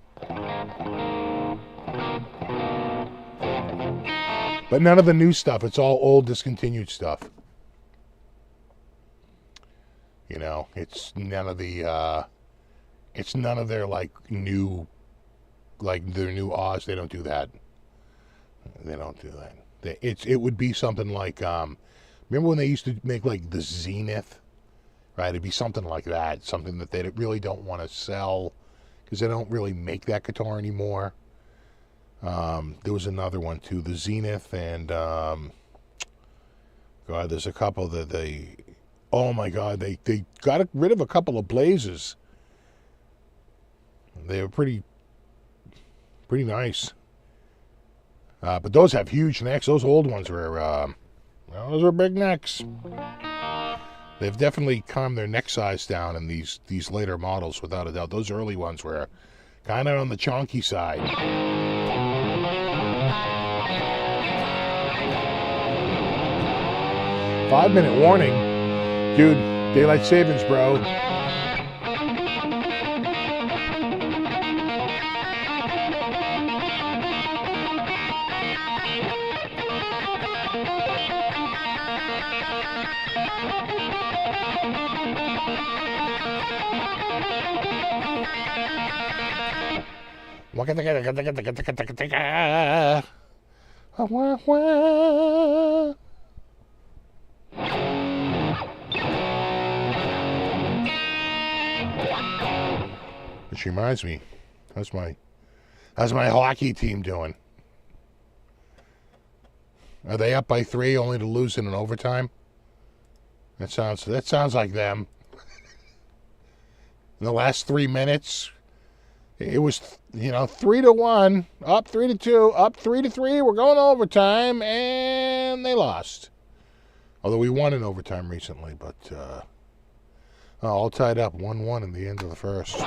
S1: But none of the new stuff. It's all old Discontinued stuff. You know, it's none of their like new, like their new Oz. They don't do that. They don't do that. It would be something like, remember when they used to make like the Zenith, right? It'd be something like that, something that they really don't want to sell because they don't really make that guitar anymore. There was another one too, the Zenith, and God, there's a couple that oh my God, they got rid of a couple of Blazes. They were pretty nice. But those have huge necks. Those old ones were, those are big necks. They've definitely calmed their neck size down in these later models, without a doubt. Those early ones were kind of on the chonky side. 5-minute warning. Dude, daylight savings, bro. Which reminds me, how's my hockey team doing? Are they up by 3 only to lose in an overtime? That sounds like them. In the last 3 minutes, it was, 3-1, up 3-2, up 3-3. We're going to overtime, and they lost. Although we won in overtime recently, but all tied up 1-1 in the end of the first.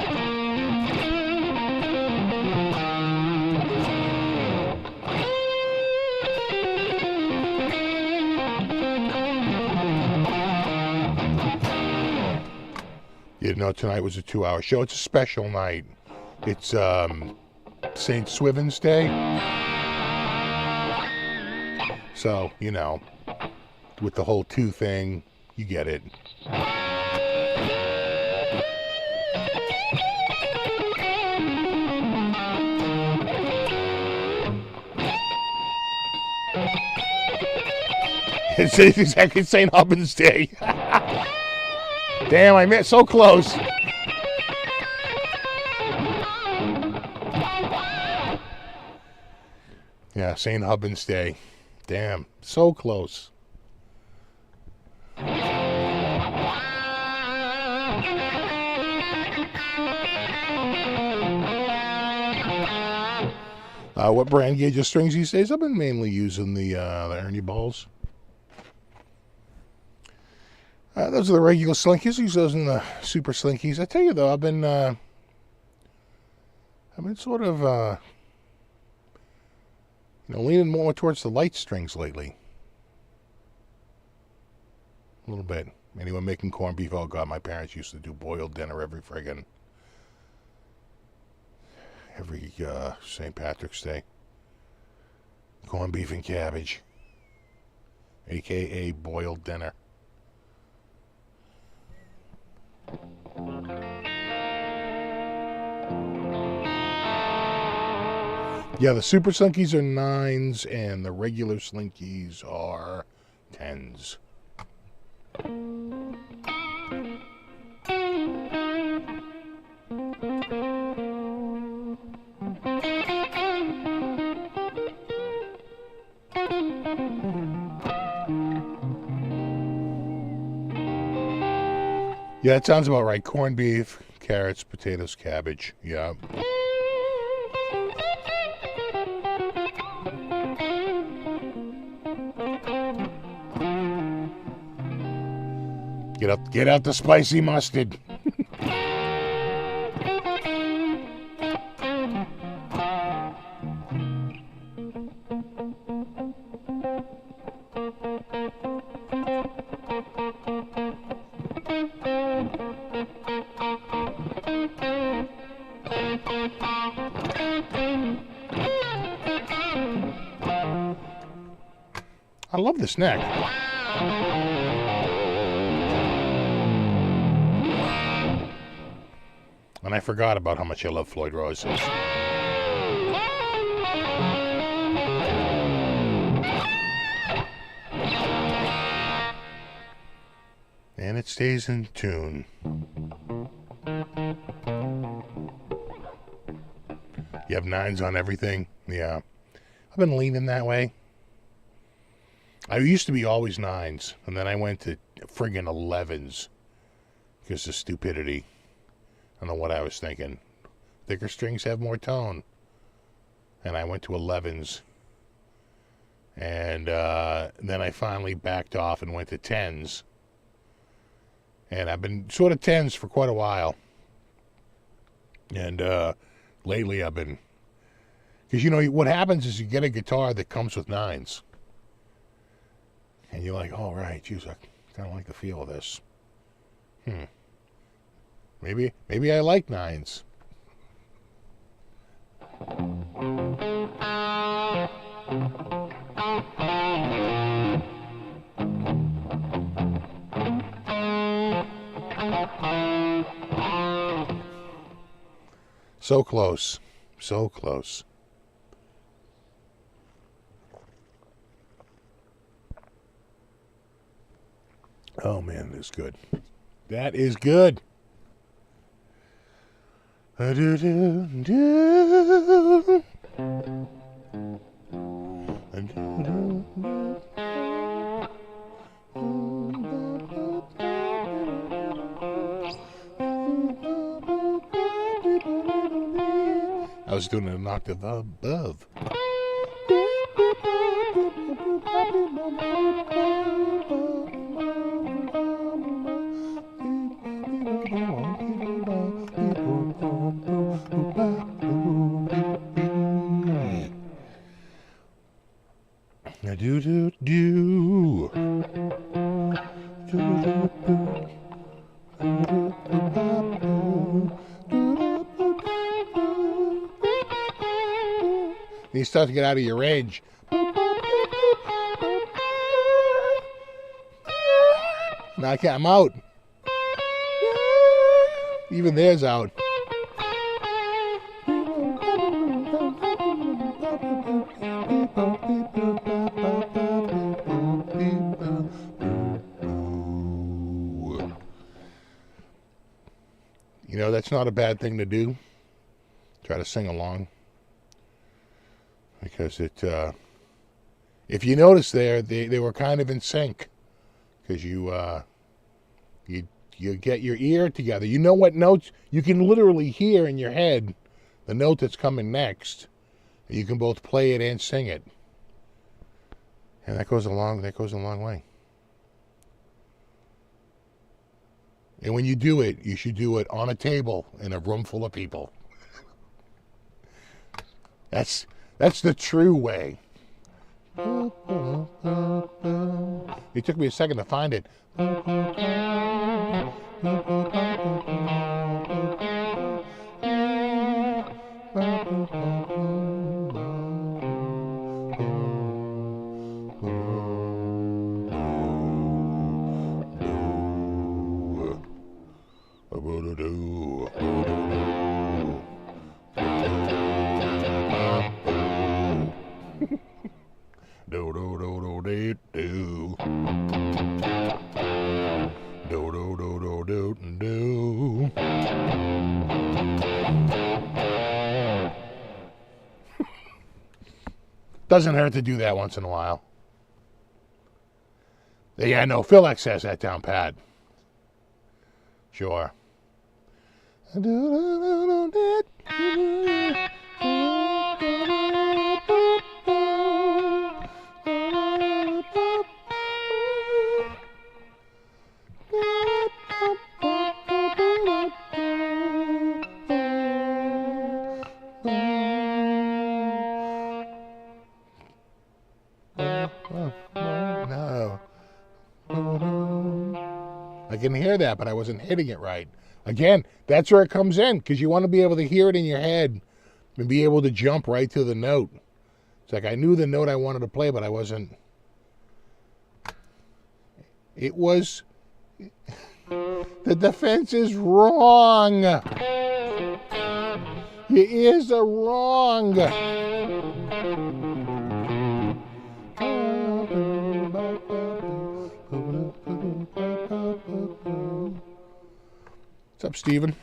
S1: You know, tonight was a 2-hour show. It's a special night. It's St. Swithin's Day. So, with the whole 2 thing, you get it. It's exactly St. Albans Day. Damn, I missed so close. Yeah, St. Albans Day. Damn, so close. What brand gauge of strings these days? I've been mainly using the Ernie balls. Those are the regular slinkies. Use those in the super slinkies. I tell you though, I've been sort of leaning more towards the light strings lately. A little bit. Anyone making corned beef? Oh God, my parents used to do boiled dinner every St. Patrick's Day. Corned beef and cabbage, aka boiled dinner. Yeah, the super slinkies are 9s and the regular slinkies are 10s. Yeah, that sounds about right. Corned beef, carrots, potatoes, cabbage. Yeah. Get out the spicy mustard. I love this neck. And I forgot about how much I love Floyd Rose's. And it stays in tune. You have 9s on everything? Yeah. I've been leaning that way. I used to be always 9s, and then I went to friggin' 11s because of stupidity. I don't know what I was thinking. Thicker strings have more tone. And I went to 11s. And then I finally backed off and went to 10s. And I've been sort of 10s for quite a while. And lately I've been... Because, you know, what happens is you get a guitar that comes with 9s. And you're like, oh, right, geez, I kind of like the feel of this. Maybe I like 9s. So close. So close. Oh, man, that's good. That is good. I was doing an octave above. You start to get out of your range. Now I can't, I'm out. Even theirs out. You know, that's not a bad thing to do. Try to sing along. Because it, if you notice there, they were kind of in sync. Because you get your ear together. You know what notes, you can literally hear in your head the note that's coming next. You can both play it and sing it. And that goes a long way. And when you do it, you should do it on a table in a room full of people. That's the true way. It took me a second to find it. Doesn't hurt to do that once in a while. Yeah, no, Phil X has that down pat. Sure. I can hear that, but I wasn't hitting it right. Again, that's where it comes in, because you want to be able to hear it in your head and be able to jump right to the note. It's like I knew the note I wanted to play, but I wasn't. It was... The defense is wrong. Your ears are wrong. What's up, Steven?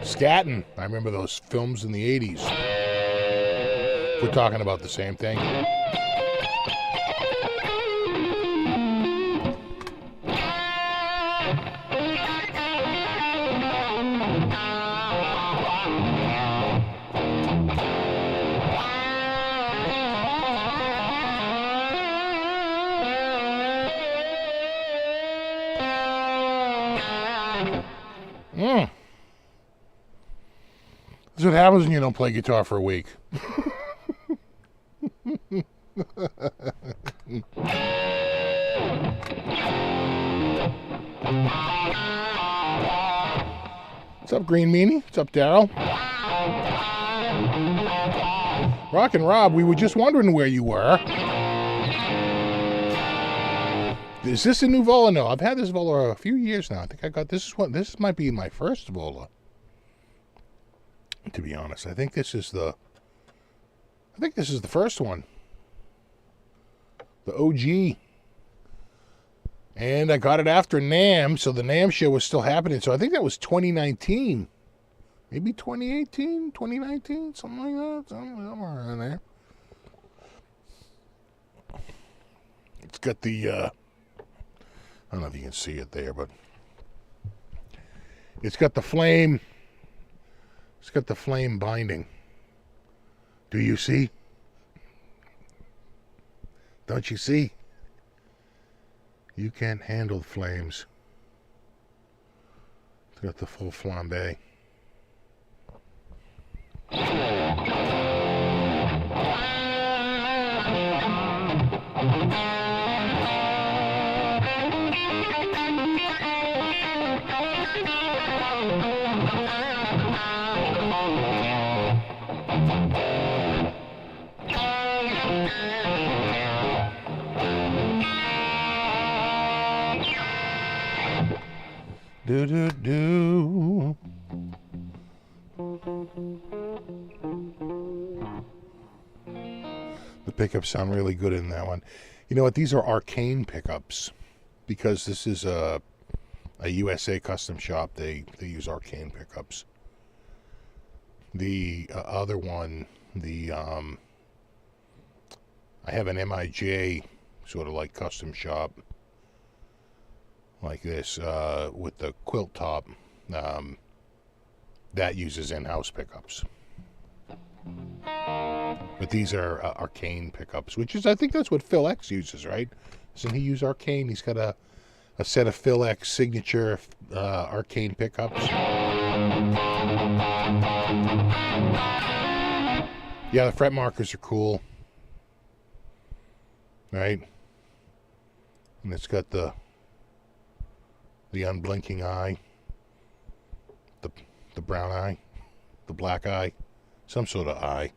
S1: Scatting. I remember those films in the 80s. We're talking about the same thing. That's what happens when you don't play guitar for a week. What's up, Green Meanie? What's up, Daryl? Rock and Rob, we were just wondering where you were. Is this a new Vola? No, I've had this Vola a few years now. I think I got this one. This might be my first Vola. To be honest, I think this is the first one. The OG. And I got it after NAMM, so the NAMM show was still happening. So I think that was 2019. Maybe 2018, 2019, something like that. Somewhere around there. It's got the, I don't know if you can see it there, but it's got the flame. It's got the flame binding. Do you see? Don't you see? You can't handle the flames. It's got the full flambe. Do do do. The pickups sound really good in that one. You know what? These are arcane pickups because this is a USA custom shop. They use arcane pickups. The other one, I have an MIJ sort of like custom shop. Like this, with the quilt top, that uses in-house pickups. But these are arcane pickups, which is, I think that's what Phil X uses, right? Doesn't he use arcane? He's got a set of Phil X signature arcane pickups. Yeah, the fret markers are cool. Right? And it's got the unblinking eye, the brown eye, the black eye, some sort of eye.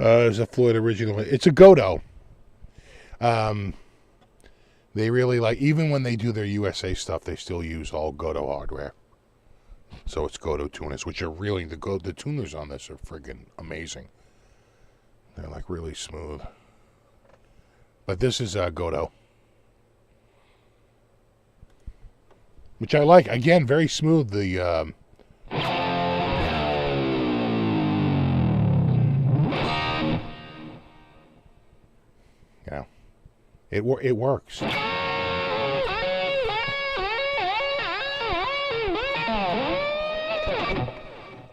S1: It's a Floyd original. It's a Godo. They really like, even when they do their USA stuff, they still use all Godo hardware. So it's Godo tuners, which are really, the tuners on this are friggin' amazing. They're like really smooth. But this is Godo. Which I like. Again, very smooth. The yeah, it works.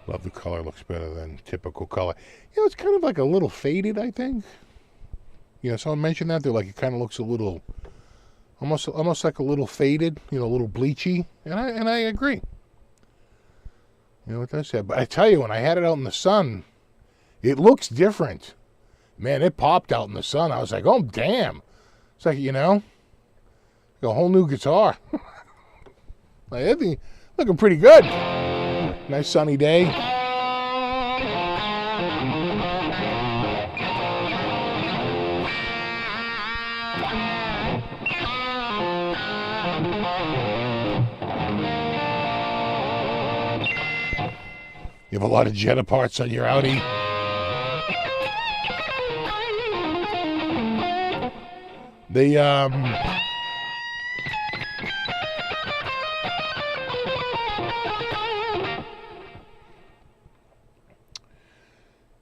S1: Love the color. Looks better than typical color. You know, it's kind of like a little faded, I think. You know, someone mentioned that. They're like, it kind of looks a little, almost like a little faded, you know, a little bleachy. And I agree. You know what that said? But I tell you, when I had it out in the sun, it looks different. Man, it popped out in the sun. I was like, oh, damn. It's like, you know, a whole new guitar. Like, I think looking pretty good. Nice sunny day. You have a lot of Jetta parts on your Audi. They,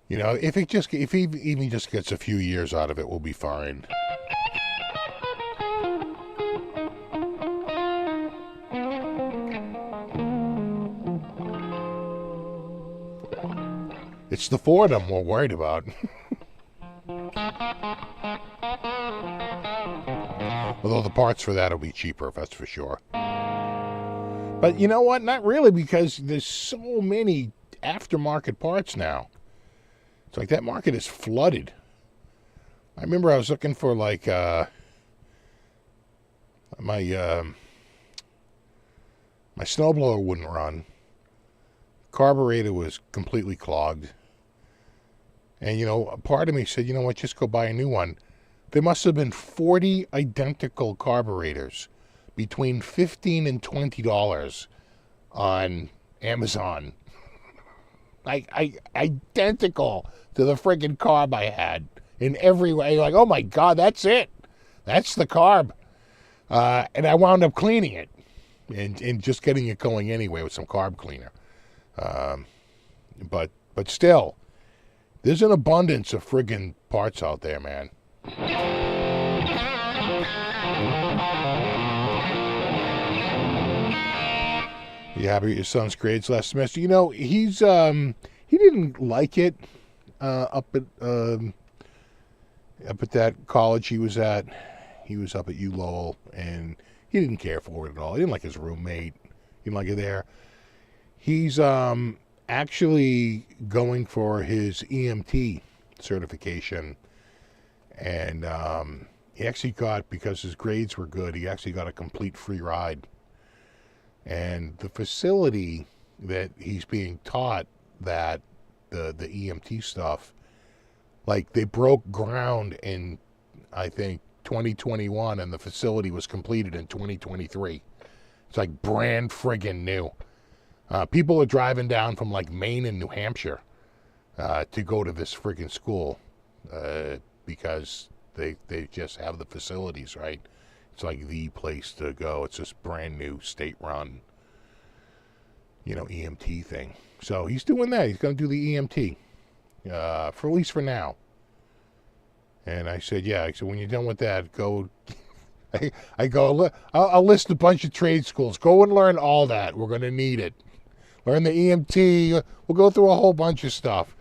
S1: you know, if he even just gets a few years out of it, we'll be fine. It's the Ford I'm more worried about. Although the parts for that will be cheaper, that's for sure. But you know what? Not really, because there's so many aftermarket parts now. It's like that market is flooded. I remember I was looking for like my snowblower wouldn't run. Carburetor was completely clogged. And, you know, a part of me said, you know what, just go buy a new one. There must have been 40 identical carburetors between $15 and $20 on Amazon. Identical to the friggin' carb I had in every way. Like, oh my God, that's it. That's the carb. And I wound up cleaning it and just getting it going anyway with some carb cleaner. But still, there's an abundance of friggin' parts out there, man. You happy with your son's grades last semester? You know, he didn't like it up at that college he was at. He was up at U Lowell, and he didn't care for it at all. He didn't like his roommate. He didn't like it there. He's actually going for his EMT certification, and he actually got, because his grades were good, he actually got a complete free ride. And the facility that he's being taught that the EMT stuff, like, they broke ground in, I think, 2021, and the facility was completed in 2023. It's like brand friggin' new. People are driving down from like Maine and New Hampshire to go to this friggin' school because they just have the facilities, right? It's like the place to go. It's this brand new state-run, you know, EMT thing. So he's doing that. He's going to do the EMT for at least for now. And I said, yeah. I said, when you're done with that, go. I go. I'll list a bunch of trade schools. Go and learn all that. We're going to need it. Learn the EMT. We'll go through a whole bunch of stuff.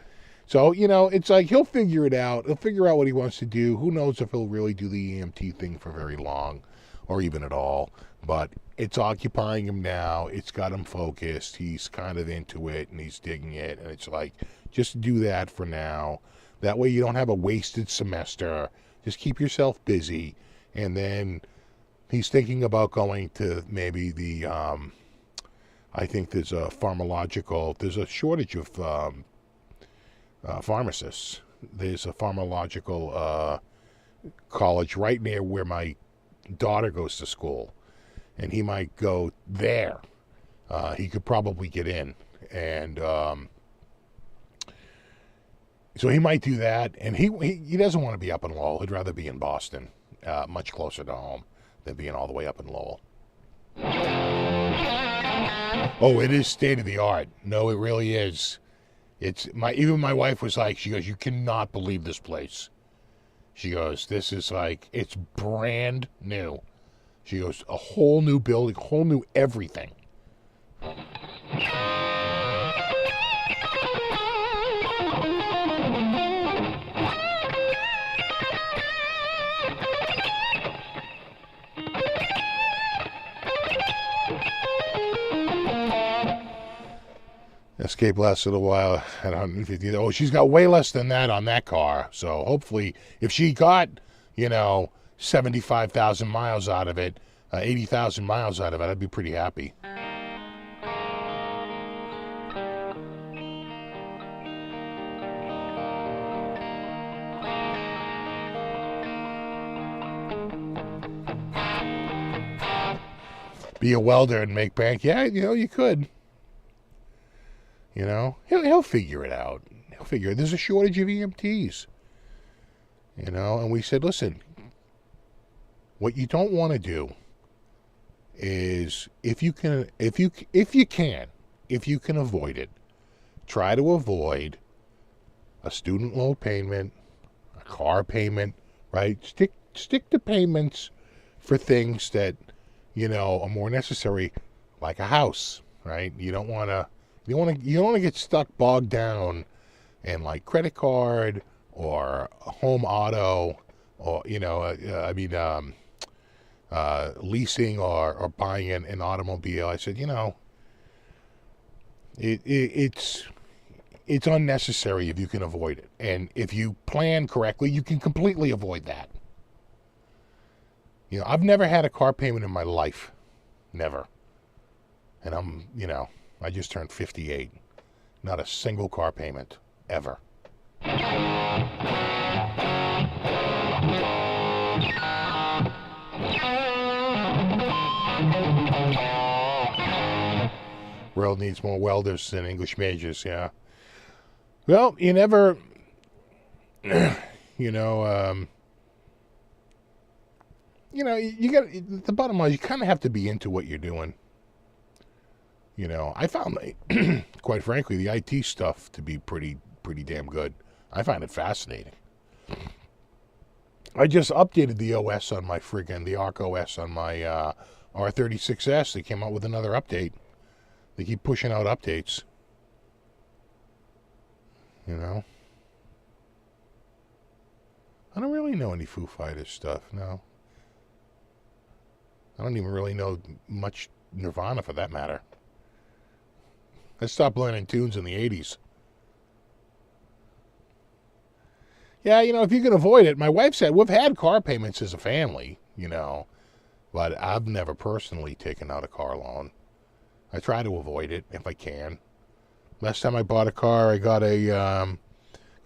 S1: So, you know, it's like he'll figure it out. He'll figure out what he wants to do. Who knows if he'll really do the EMT thing for very long or even at all. But it's occupying him now. It's got him focused. He's kind of into it and he's digging it. And it's like, just do that for now. That way you don't have a wasted semester. Just keep yourself busy. And then he's thinking about going to maybe the, I think there's a shortage of pharmacists there's a pharmacological college right near where my daughter goes to school, and he might go there. He could probably get in, and so he might do that. And he doesn't want to be up in Lowell. He'd rather be in Boston, much closer to home than being all the way up in Lowell. Oh, it is state of the art. No, it really is. Even my wife was like, she goes, you cannot believe this place. She goes, this is like, it's brand new. She goes, a whole new building, whole new everything. Escape lasted a while at 150. Oh, she's got way less than that on that car. So hopefully, if she got, 75,000 miles out of it, 80,000 miles out of it, I'd be pretty happy. Be a welder and make bank? Yeah, you could. He'll figure it out. He'll figure it. There's a shortage of EMTs. And we said, listen, what you don't want to do is if you can avoid it, try to avoid a student loan payment, a car payment, right? Stick to payments for things that, are more necessary, like a house, right? You don't want to get stuck bogged down in like credit card or home auto or leasing or buying an automobile. I said, it's unnecessary if you can avoid it, and if you plan correctly, you can completely avoid that. I've never had a car payment in my life, never, and I just turned 58. Not a single car payment, ever. World needs more welders than English majors, yeah. Well, you never, you got, the bottom line, you kind of have to be into what you're doing. I found, quite frankly, the IT stuff to be pretty damn good. I find it fascinating. I just updated the OS on my the Arc OS on my R36S. They came out with another update. They keep pushing out updates. I don't really know any Foo Fighters stuff, no. I don't even really know much Nirvana, for that matter. I stopped learning tunes in the 80s. Yeah, if you can avoid it. My wife said, we've had car payments as a family, but I've never personally taken out a car loan. I try to avoid it if I can. Last time I bought a car, I got a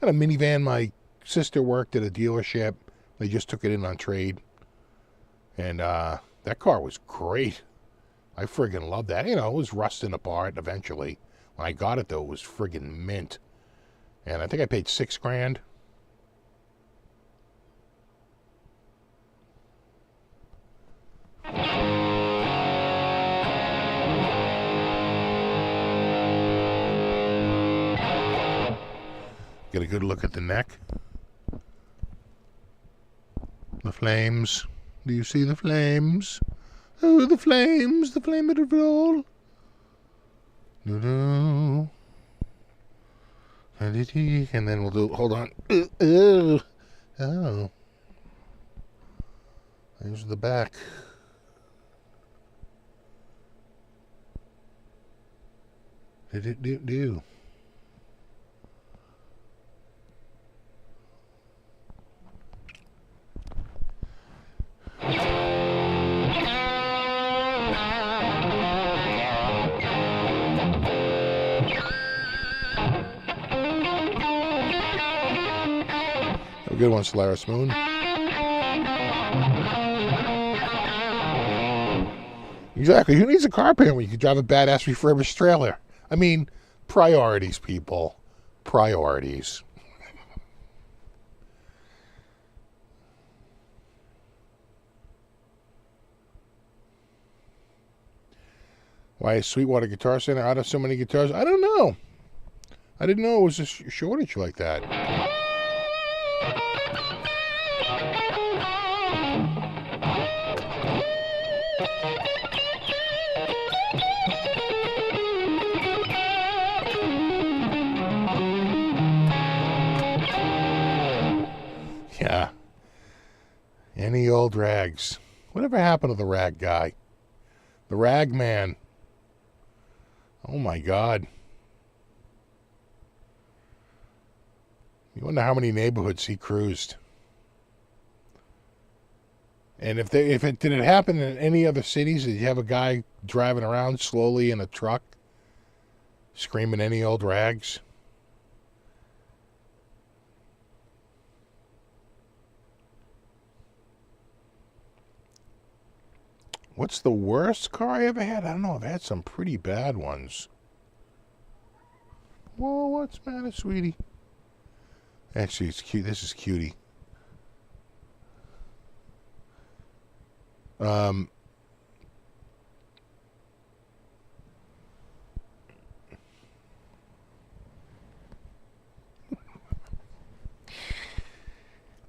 S1: minivan. My sister worked at a dealership. They just took it in on trade. And that car was great. I friggin' loved that. It was rusting apart eventually. When I got it, though, it was friggin' mint. And I think I paid $6,000. Get a good look at the neck. The flames. Do you see the flames? Oh, the flames, the flame of it all. Do-do. And then we'll do, hold on. Oh. There's the back. Do. A good one, Solaris Moon. Exactly. Who needs a car payment when you can drive a badass refurbished trailer? I mean, priorities, people. Priorities. Why is Sweetwater Guitar Center out of so many guitars? I don't know. I didn't know it was a shortage like that. Yeah. Any old rags. Whatever happened to the rag guy? The rag man. Oh my God. You wonder how many neighborhoods he cruised. And if it did it happen in any other cities, did you have a guy driving around slowly in a truck screaming any old rags? What's the worst car I ever had? I don't know. I've had some pretty bad ones. Whoa, what's the matter, sweetie? Actually, it's cute. This is cutie.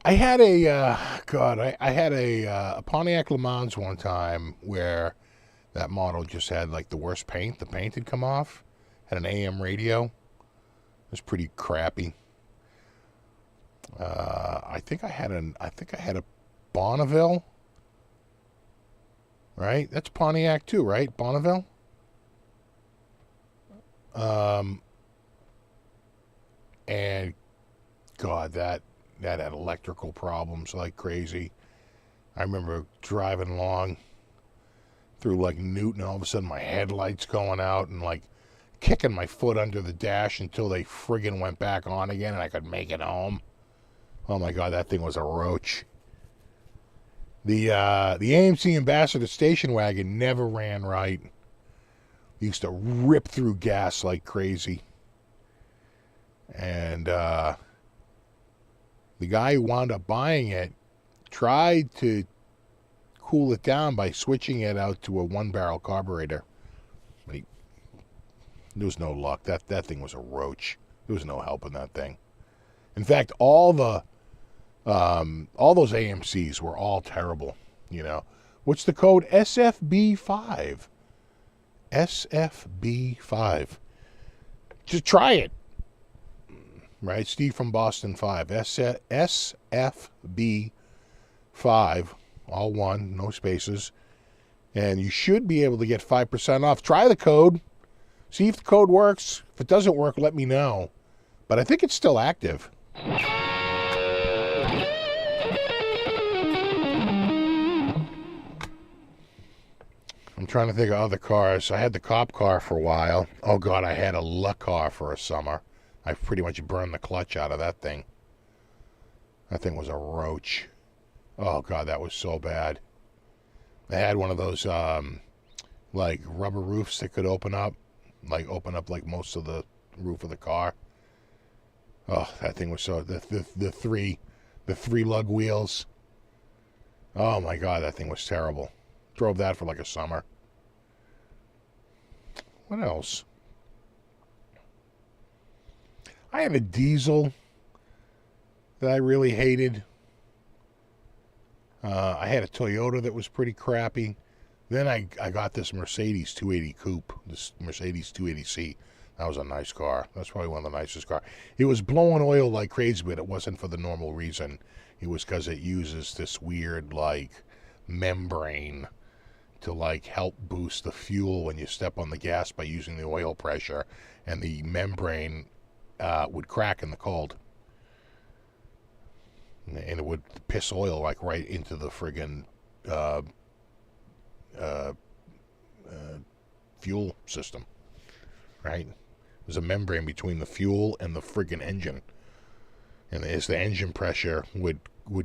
S1: I had I had a Pontiac Le Mans one time where that model just had like the worst paint. The paint had come off. Had an AM radio. It was pretty crappy. I think I had a Bonneville. Right? That's Pontiac too, right? Bonneville? And God, that had electrical problems like crazy. I remember driving along through like Newton, and all of a sudden my headlights going out and like kicking my foot under the dash until they friggin' went back on again and I could make it home. Oh my God, that thing was a roach. The AMC Ambassador station wagon never ran right. Used to rip through gas like crazy. And the guy who wound up buying it tried to cool it down by switching it out to a 1-barrel carburetor. But there was no luck. That thing was a roach. There was no help in that thing. In fact, all those AMCs were all terrible. You know, what's the code? SFB5. SFB5. Just try it. Right, Steve from Boston 5. SFB5. All one, no spaces. And you should be able to get 5% off. Try the code. See if the code works. If it doesn't work, let me know. But I think it's still active. I'm trying to think of other cars. I had the cop car for a while. Oh, God, I had a luck car for a summer. I pretty much burned the clutch out of that thing. That thing was a roach. Oh, God, that was so bad. I had one of those, like, rubber roofs that could open up like most of the roof of the car. Oh, that thing was so... The three lug wheels. Oh, my God, that thing was terrible. Drove that for like a summer. What else? I had a diesel that I really hated. I had a Toyota that was pretty crappy. Then I got this Mercedes 280 Coupe, this Mercedes 280C. That was a nice car. That's probably one of the nicest cars. It was blowing oil like crazy, but it wasn't for the normal reason. It was because it uses this weird, like, membrane to, like, help boost the fuel when you step on the gas by using the oil pressure. And the membrane would crack in the cold. And it would piss oil, like, right into the friggin' fuel system. Right? There's a membrane between the fuel and the friggin' engine. And as the engine pressure would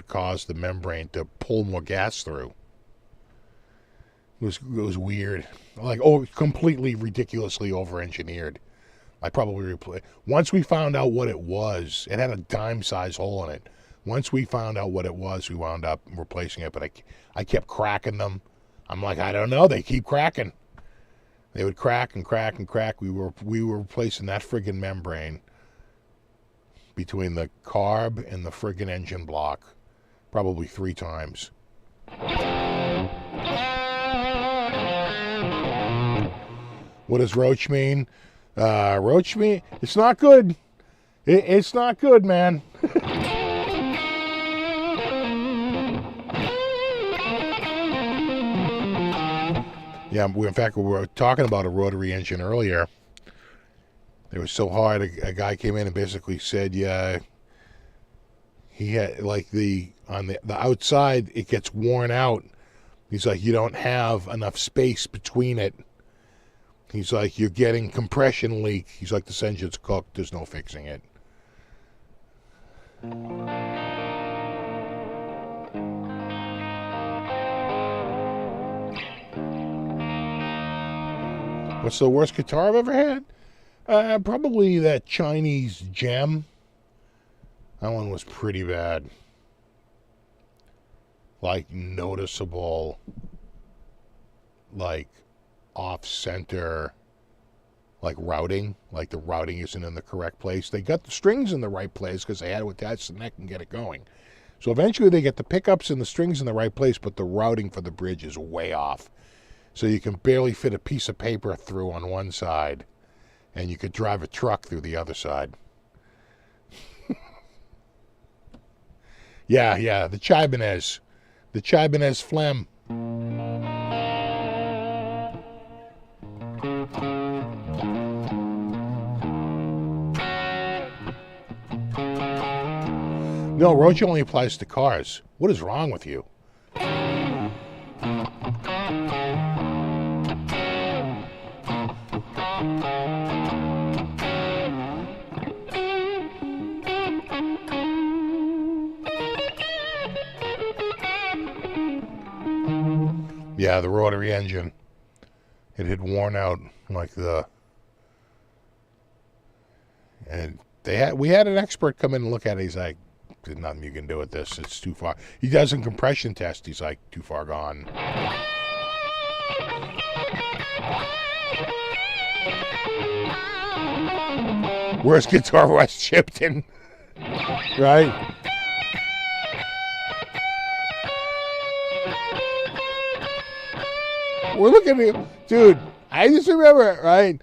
S1: cause the membrane to pull more gas through. It was weird. Like, completely ridiculously over-engineered. I probably replaced. Once we found out what it was, it had a dime-sized hole in it. Once we found out what it was, we wound up replacing it. But I kept cracking them. I'm like, I don't know. They keep cracking. They would crack and crack and crack. We were replacing that friggin' membrane between the carb and the friggin' engine block probably 3 times. What does roach mean? Roach mean it's not good. It's not good, man. Yeah, in fact, we were talking about a rotary engine earlier. It was so hard. A guy came in and basically said, yeah, he had on the outside it gets worn out. He's like, you don't have enough space between it. He's like, you're getting compression leak. He's like, this engine's cooked. There's no fixing it. What's the worst guitar I've ever had? Probably that Chinese Gem. That one was pretty bad. Like, noticeable, like, off-center, like, routing. Like, the routing isn't in the correct place. They got the strings in the right place because they had to attach the neck and get it going. So eventually they get the pickups and the strings in the right place, but the routing for the bridge is way off. So you can barely fit a piece of paper through on one side, and you could drive a truck through the other side. Yeah, the Chibanez. The Chibanez phlegm. No, roach only applies to cars. What is wrong with you? Yeah, the rotary engine. It had worn out like and we had an expert come in and look at it. He's like, there's nothing you can do with this. It's too far. He does a compression test. He's like, too far gone. Worst guitar West Shipton. Right? We're looking at you. Dude, I just remember it, right?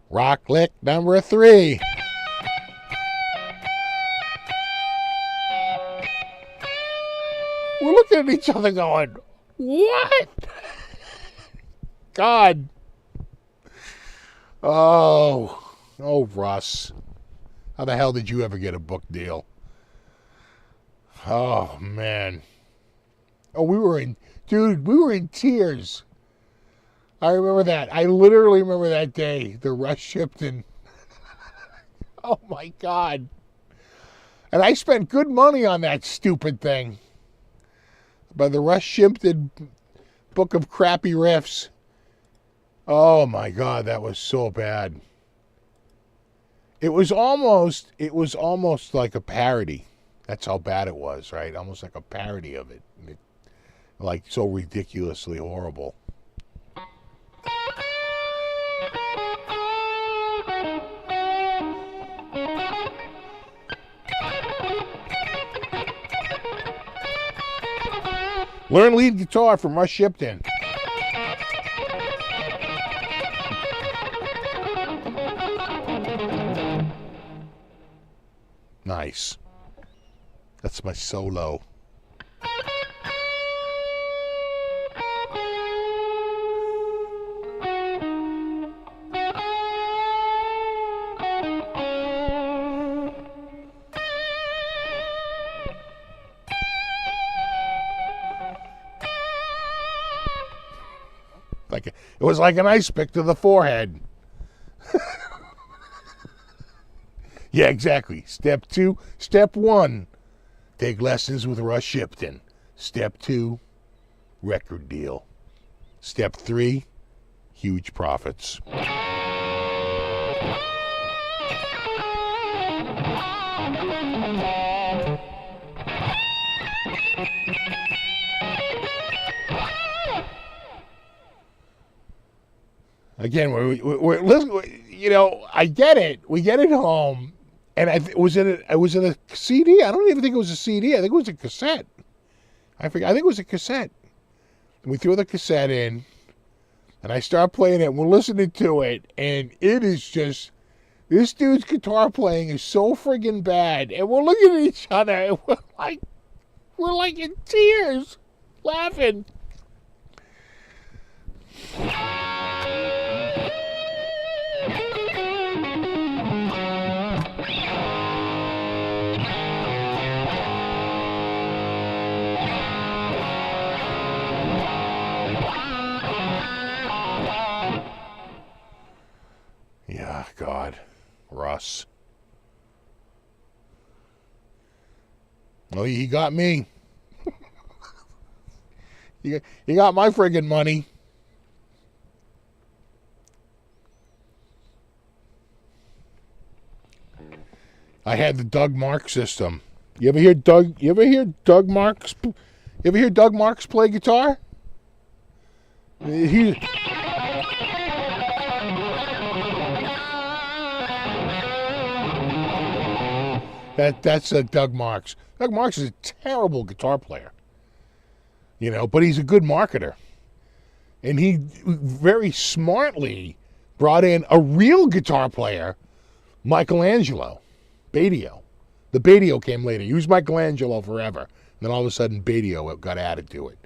S1: Rock lick number 3. We're looking at each other going, what? God. Oh, Russ. How the hell did you ever get a book deal? Oh, man. Oh, we were in tears. I remember that. I literally remember that day. The Russ Shipton. Oh, my God. And I spent good money on that stupid thing. By the Russ Shipton book of crappy riffs. Oh, my God. That was so bad. It was almost like a parody. That's how bad it was, right? Almost like a parody of it. Like, so ridiculously horrible. Learn lead guitar from Russ Shipton. Nice. That's my solo. It was like an ice pick to the forehead. Yeah, exactly. Step 2. Step 1, take lessons with Russ Shipton. Step 2, record deal. Step 3, huge profits. Again, we're you know, I get it. We get it home, and was it a CD? I don't even think it was a CD. I think it was a cassette. I forget. I think it was a cassette. And we threw the cassette in, and I start playing it. And we're listening to it, and it is just, this dude's guitar playing is so friggin' bad, and we're looking at each other, and we're like in tears, laughing. Yeah, God, Russ. Oh, he got me. He got my friggin' money. I had the Doug Marks system. You ever hear Doug Marks? You ever hear Doug Marks play guitar? That's Doug Marks. Doug Marks is a terrible guitar player, you know, but he's a good marketer. And he very smartly brought in a real guitar player, Michelangelo, Badio. The Badio came later. He was Michelangelo forever. And then all of a sudden, Badio got added to it.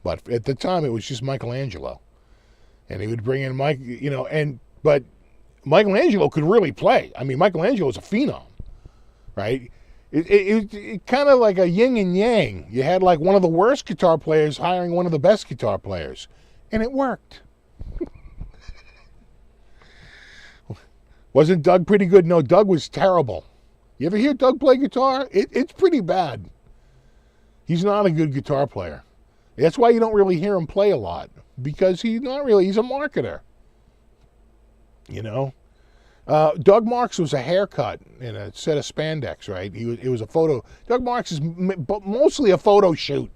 S1: But at the time, it was just Michelangelo. And he would bring in Mike, you know, but Michelangelo could really play. I mean, Michelangelo was a phenom, right? It kind of like a yin and yang. You had like one of the worst guitar players hiring one of the best guitar players. And it worked. Wasn't Doug pretty good? No, Doug was terrible. You ever hear Doug play guitar? It's pretty bad. He's not a good guitar player. That's why you don't really hear him play a lot. Because he's a marketer. You know? Doug Marks was a haircut and a set of spandex, right? It was a photo. Doug Marks is mostly a photo shoot.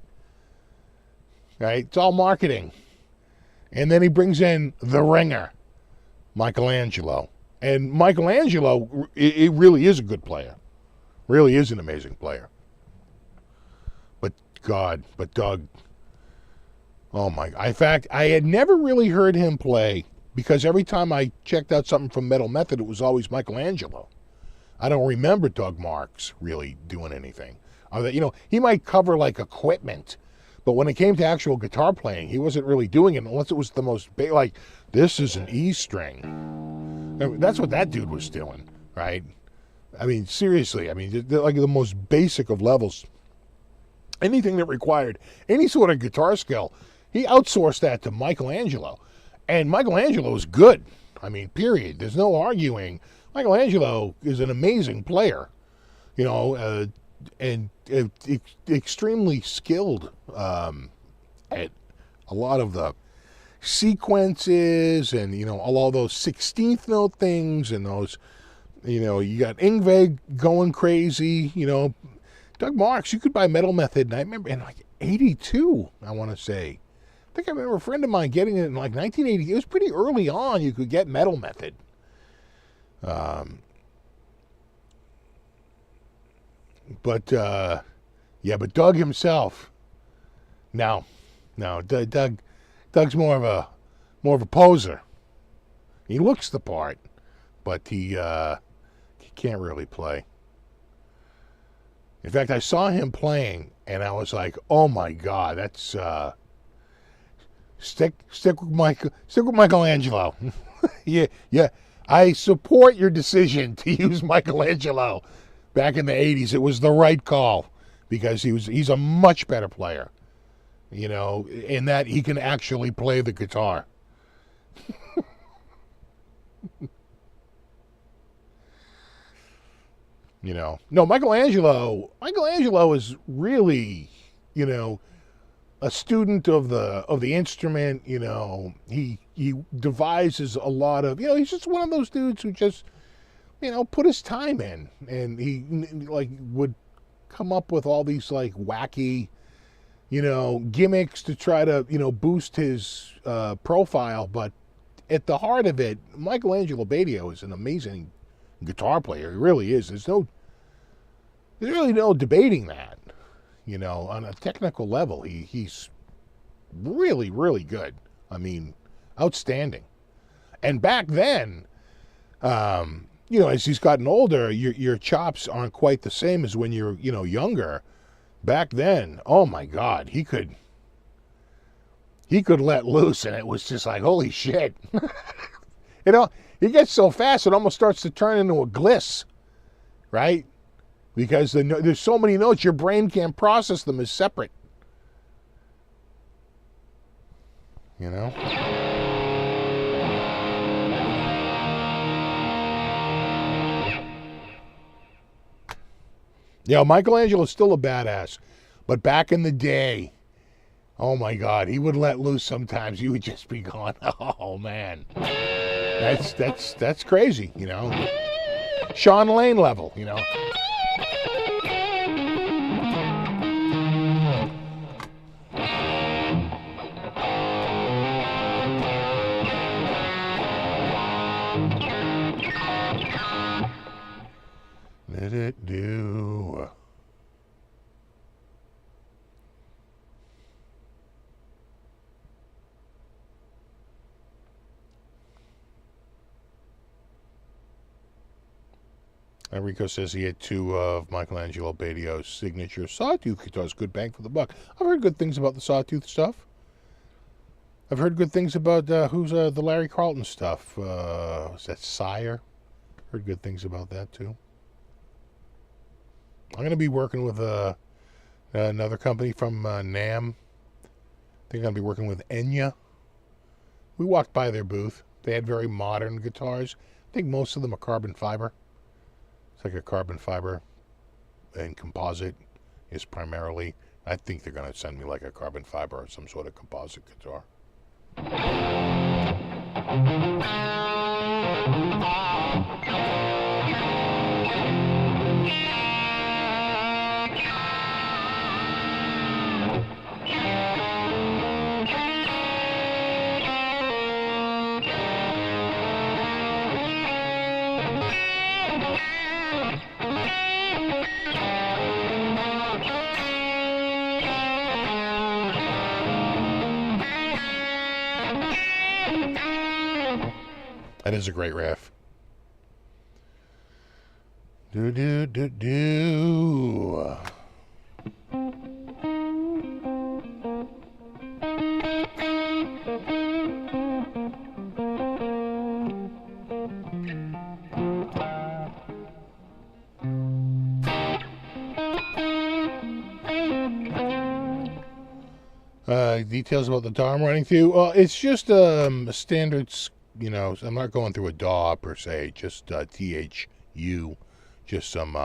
S1: Right? It's all marketing. And then he brings in the ringer, Michelangelo. And Michelangelo, it really is a good player. Really is an amazing player. But Doug, oh my, in fact, I had never really heard him play because every time I checked out something from Metal Method, it was always Michelangelo. I don't remember Doug Marks really doing anything. You know, he might cover like equipment, but when it came to actual guitar playing, he wasn't really doing it unless it was the most, like, this is an E string. That's what that dude was doing, right? I mean, seriously, I mean, they're like the most basic of levels. Anything that required any sort of guitar skill, he outsourced that to Michelangelo. And Michelangelo is good. I mean, period. There's no arguing. Michelangelo is an amazing player, you know, and extremely skilled at a lot of the sequences and, you know, all those 16th note things and those, you know, you got Yngwie going crazy, you know. Doug Marks, you could buy Metal Method, and I remember in like 82, I want to say. I think I remember a friend of mine getting it in like 1980. It was pretty early on you could get Metal Method. But Doug himself, no, Doug's more of a poser. He looks the part, but he can't really play. In fact, I saw him playing, and I was like, "Oh my God, that's stick with Michelangelo." yeah. I support your decision to use Michelangelo. Back in the 80s, it was the right call because he's a much better player, you know, in that he can actually play the guitar. You know, no, Michelangelo is really, you know, a student of the instrument. You know, he devises a lot of, you know, he's just one of those dudes who just, you know, put his time in, and he like would come up with all these like wacky, you know, gimmicks to try to, you know, boost his profile. But at the heart of it, Michelangelo Badio is an amazing guitar player. He really is. There's really no debating that. You know, on a technical level, he's really, really good. I mean, outstanding. And back then, you know, as he's gotten older, your chops aren't quite the same as when you're, you know, younger. Back then, oh my God, he could let loose, and it was just like, holy shit. You know, he gets so fast it almost starts to turn into a gliss, right? Because there's so many notes, your brain can't process them as separate. You know? Yeah, Michelangelo's still a badass. But back in the day, oh my God, he would let loose sometimes. You would just be going, oh man. That's crazy, you know. Sean Lane level, you know. Let it do. Enrico says he had two of Michelangelo Badio's signature sawtooth guitars. Good bang for the buck. I've heard good things about the sawtooth stuff. I've heard good things about the Larry Carlton stuff. Was that Sire? Heard good things about that too. I'm going to be working with another company from NAMM. I think I'm going to be working with Enya. We walked by their booth. They had very modern guitars. I think most of them are carbon fiber. It's like a carbon fiber, and composite is primarily. I think they're going to send me like a carbon fiber or some sort of composite guitar. That is a great riff. Do do do do. Details about the DAW I'm running through. It's just a standard. You know, I'm not going through a DAW per se, just THU, just some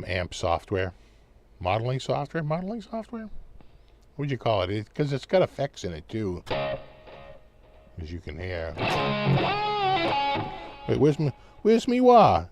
S1: amp software, modeling software. What would you call it? Because it's got effects in it too, as you can hear. Wait, where's me wah?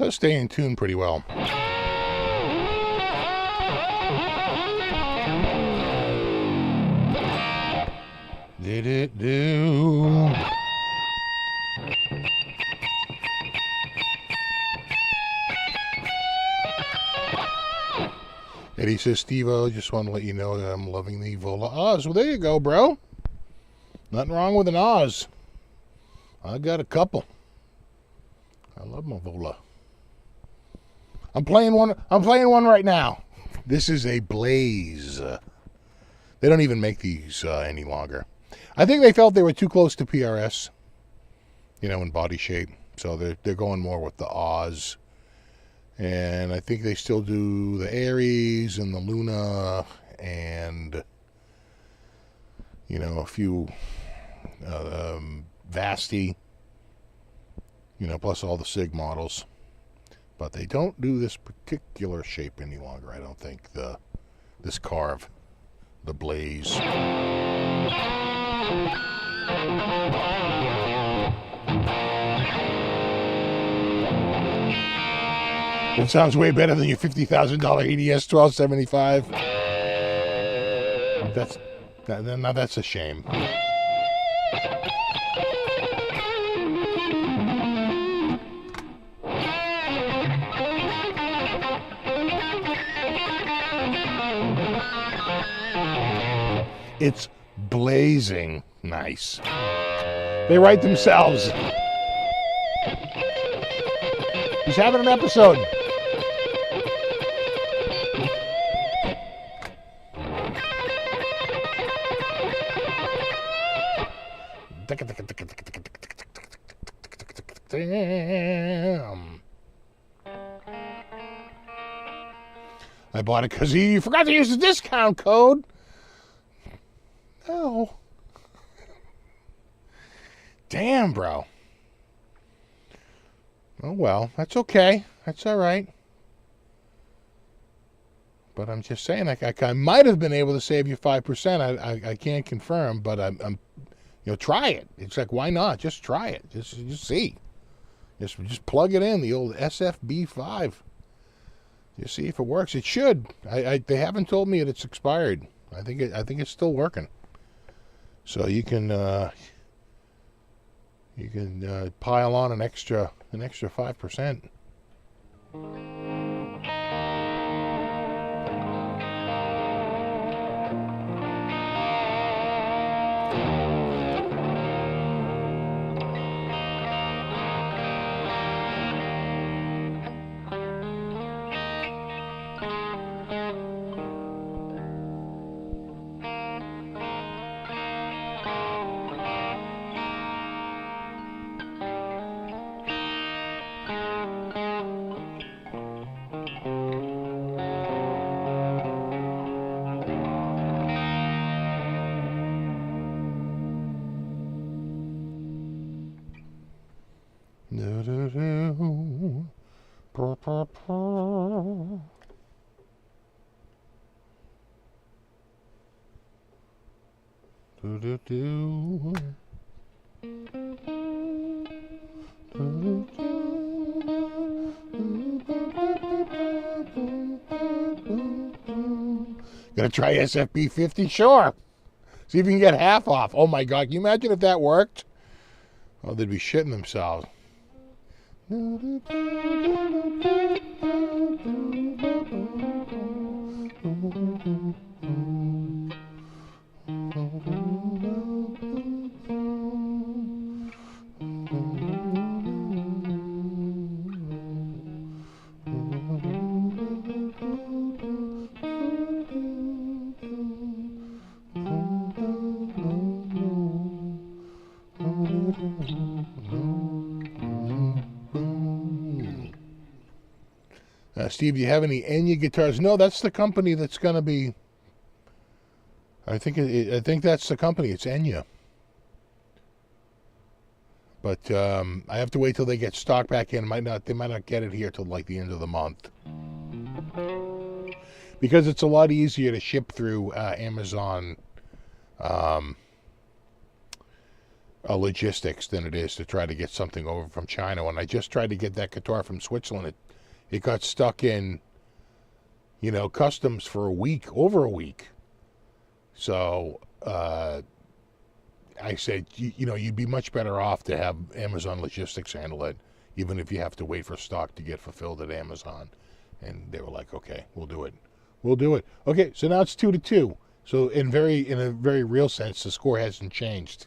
S1: Does stay in tune pretty well. Did it do? Eddie says, Steve-O, just want to let you know that I'm loving the Vola Oz. Well, there you go, bro. Nothing wrong with an Oz. I got a couple. I love my Vola. I'm playing one right now. This is a Blaze. They don't even make these any longer. I think they felt they were too close to PRS, in body shape. So they're going more with the Oz. And I think they still do the Aries and the Luna and, a few Vasti, plus all the SIG models. But they don't do this particular shape any longer, I don't think, this carve, the Blaze. It sounds way better than your $50,000 EDS 1275. Now that's a shame. It's blazing nice. They write themselves. He's having an episode. Damn. I bought it because you forgot to use the discount code. No. Damn, bro. Oh, well, that's okay. That's all right. But I'm just saying, I might have been able to save you 5%. I can't confirm, but I'm try it. It's like, why not? Just try it. Just see. Just plug it in, the old SFB 5. Just see if it works. It should. They haven't told me that it's expired. I think it's still working. So you can pile on an extra 5%. Gonna try SFB 50? Sure. See if you can get half off. Oh my God, can you imagine if that worked? Oh, they'd be shitting themselves. Steve, do you have any Enya guitars? No, that's the company that's going to be. I think that's the company. It's Enya. But I have to wait till they get stock back in. They might not get it here till like the end of the month. Because it's a lot easier to ship through Amazon logistics than it is to try to get something over from China. When I just tried to get that guitar from Switzerland, it got stuck in, customs for over a week. So I said, you'd be much better off to have Amazon Logistics handle it, even if you have to wait for stock to get fulfilled at Amazon. And they were like, okay, we'll do it. We'll do it. Okay, so now it's 2-2. So in a very real sense, the score hasn't changed.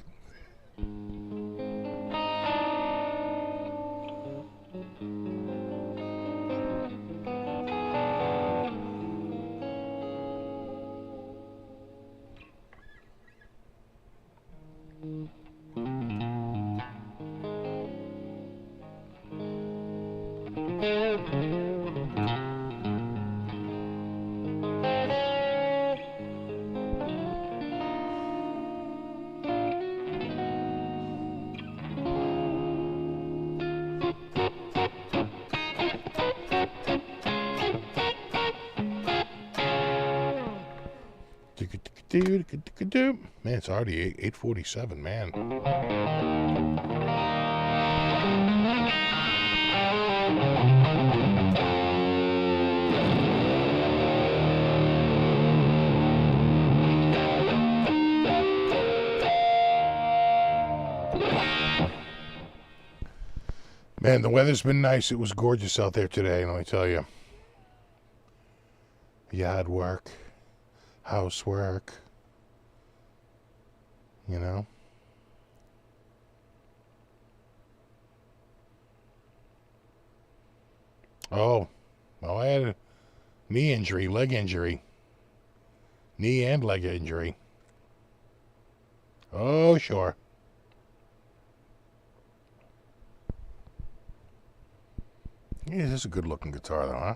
S1: Man, it's already 8:47, man. Man, the weather's been nice. It was gorgeous out there today, let me tell you. Yard work, housework. Oh, well, I had a knee injury, leg injury. Knee and leg injury. Oh, sure. Yeah, this is a good looking guitar though, huh?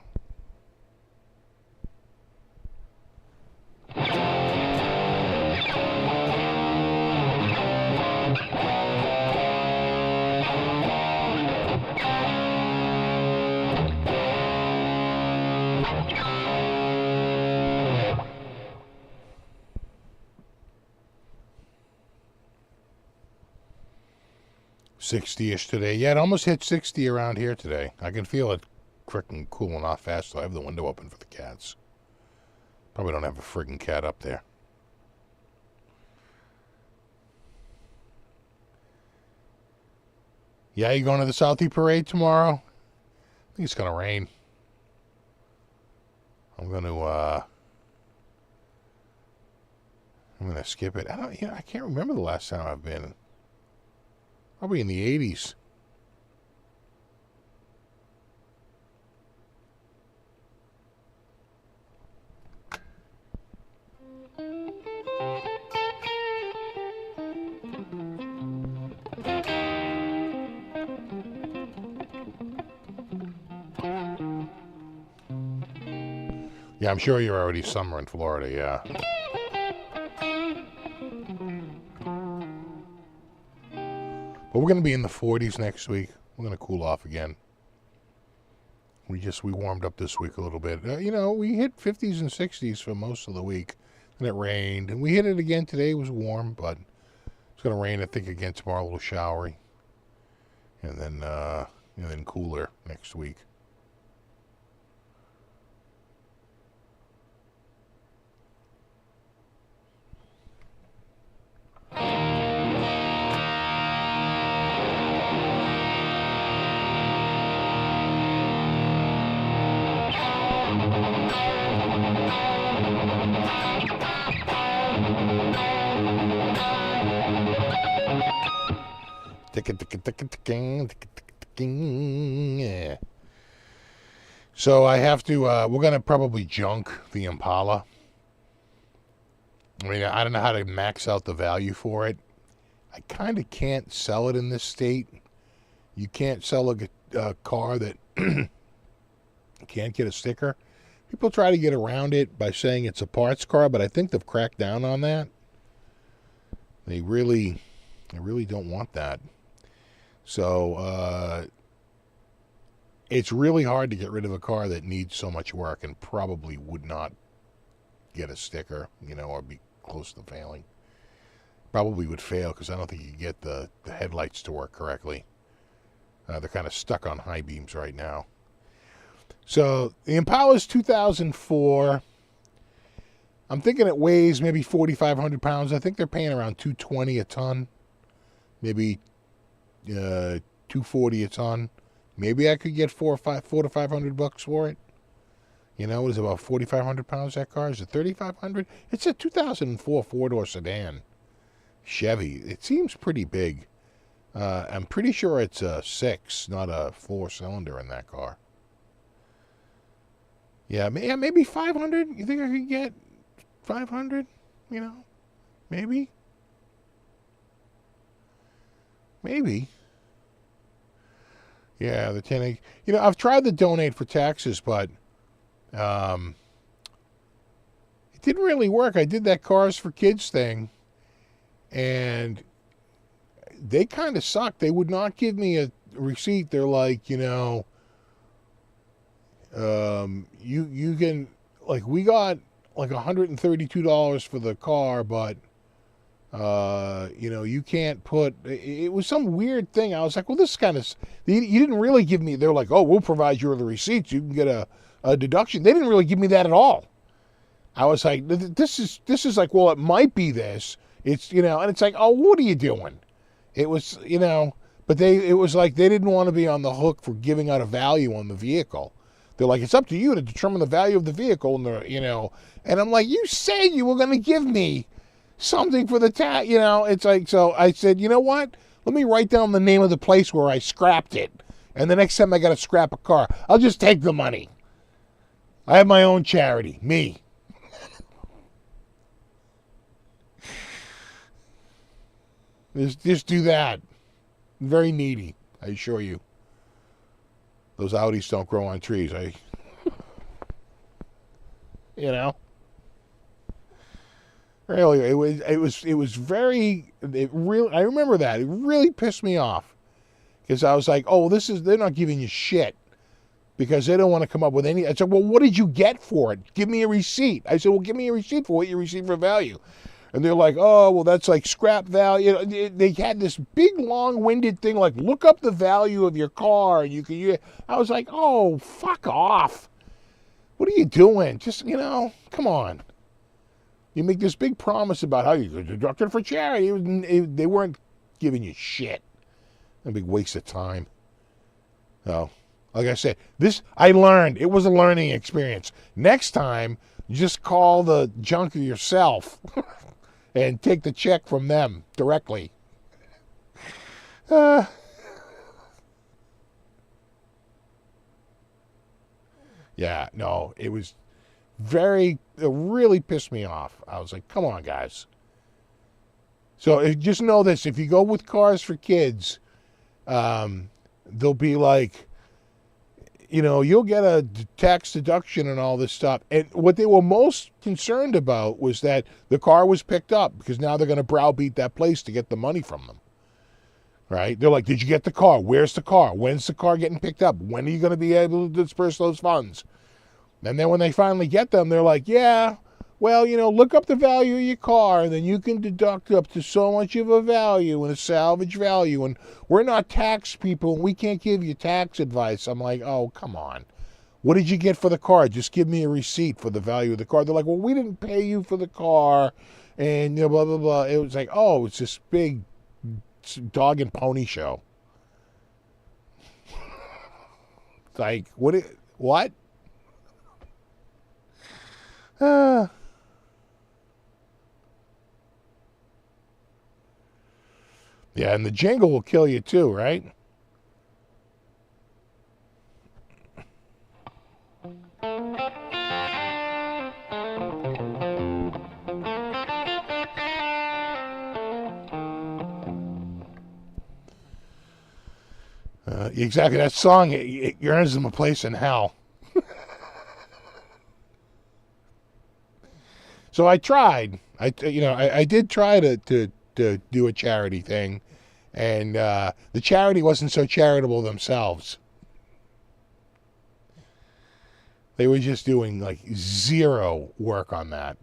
S1: $60-ish today. Yeah, it almost hit 60 around here today. I can feel it freaking cooling off fast, so I have the window open for the cats. Probably don't have a friggin' cat up there. Yeah, you going to the Southie Parade tomorrow? I think it's gonna rain. I'm gonna skip it. I can't remember the last time I've been. Probably in the 80s. Yeah, I'm sure you're already summer in Florida, yeah. But we're going to be in the 40s next week. We're going to cool off again. We warmed up this week a little bit. We hit 50s and 60s for most of the week. And it rained. And we hit it again today. It was warm, but it's going to rain, I think, again tomorrow, a little showery. And then cooler next week. Yeah. So I have to, we're going to probably junk the Impala. I mean, I don't know how to max out the value for it. I kind of can't sell it in this state. You can't sell a car that can't get a sticker. People try to get around it by saying it's a parts car, but I think they've cracked down on that. They really don't want that. So it's really hard to get rid of a car that needs so much work and probably would not get a sticker, or be close to failing. Probably would fail because I don't think you can get the headlights to work correctly. They're kind of stuck on high beams right now. So the Impala's 2004. I'm thinking it weighs maybe 4,500 pounds. I think they're paying around $220 a ton, maybe 240 a ton. Maybe I could get $4 to $500 for it. You know, it's about 4,500 pounds. That car is it 3,500? It's a 2004 four-door sedan. Chevy. It seems pretty big. I'm pretty sure it's a 6, not a 4-cylinder in that car. Yeah, maybe 500. You think I could get 500? You know, maybe. Yeah, the 10. You know, I've tried to donate for taxes, but it didn't really work. I did that Cars for Kids thing. And they kind of sucked. They would not give me a receipt. They're like, you know, you can, like, we got like $132 for the car, but you know, you can't put. It was some weird thing. I was like, well, this kind of. You didn't really give me. They're like, oh, we'll provide you with the receipts. You can get a deduction. They didn't really give me that at all. I was like, this is like, well, it might be this. It's, you know, and it's like, oh, what are you doing? It was, you know, but it was like they didn't want to be on the hook for giving out a value on the vehicle. They're like, it's up to you to determine the value of the vehicle, and you know, and I'm like, you said you were going to give me something for the tax, you know. It's like, so I said, you know what? Let me write down the name of the place where I scrapped it, and the next time I got to scrap a car, I'll just take the money. I have my own charity, me. Just do that. Very needy, I assure you. Those Audis don't grow on trees. You know. Really, it was very. I remember that. It really pissed me off because I was like, oh, they're not giving you shit because they don't want to come up with any. I said, well, what did you get for it? Give me a receipt. I said, well, give me a receipt for what you received for value. And they're like, oh, well, that's like scrap value. They had this big, long-winded thing like, look up the value of your car. And you can. I was like, oh, fuck off. What are you doing? Just, you know, come on. You make this big promise about how you could deduct it for charity. They weren't giving you shit. A big waste of time. So, like I said, I learned. It was a learning experience. Next time, just call the junker yourself. And take the check from them directly. Yeah, no, it was it really pissed me off. I was like, come on, guys. So just know this, if you go with Cars for Kids, they'll be like, you know, you'll get a tax deduction and all this stuff. And what they were most concerned about was that the car was picked up because now they're going to browbeat that place to get the money from them. Right? They're like, did you get the car? Where's the car? When's the car getting picked up? When are you going to be able to disperse those funds? And then when they finally get them, they're like, yeah, well, you know, look up the value of your car, and then you can deduct up to so much of a value and a salvage value. And we're not tax people, and we can't give you tax advice. I'm like, oh, come on. What did you get for the car? Just give me a receipt for the value of the car. They're like, well, we didn't pay you for the car, and you know, blah, blah, blah. It was like, oh, it's this big dog and pony show. It's like, what? Yeah, and the jingle will kill you too, right? Exactly, that song, it earns them a place in hell. So I tried. I did try to do a charity thing, and the charity wasn't so charitable themselves. They were just doing like zero work on that.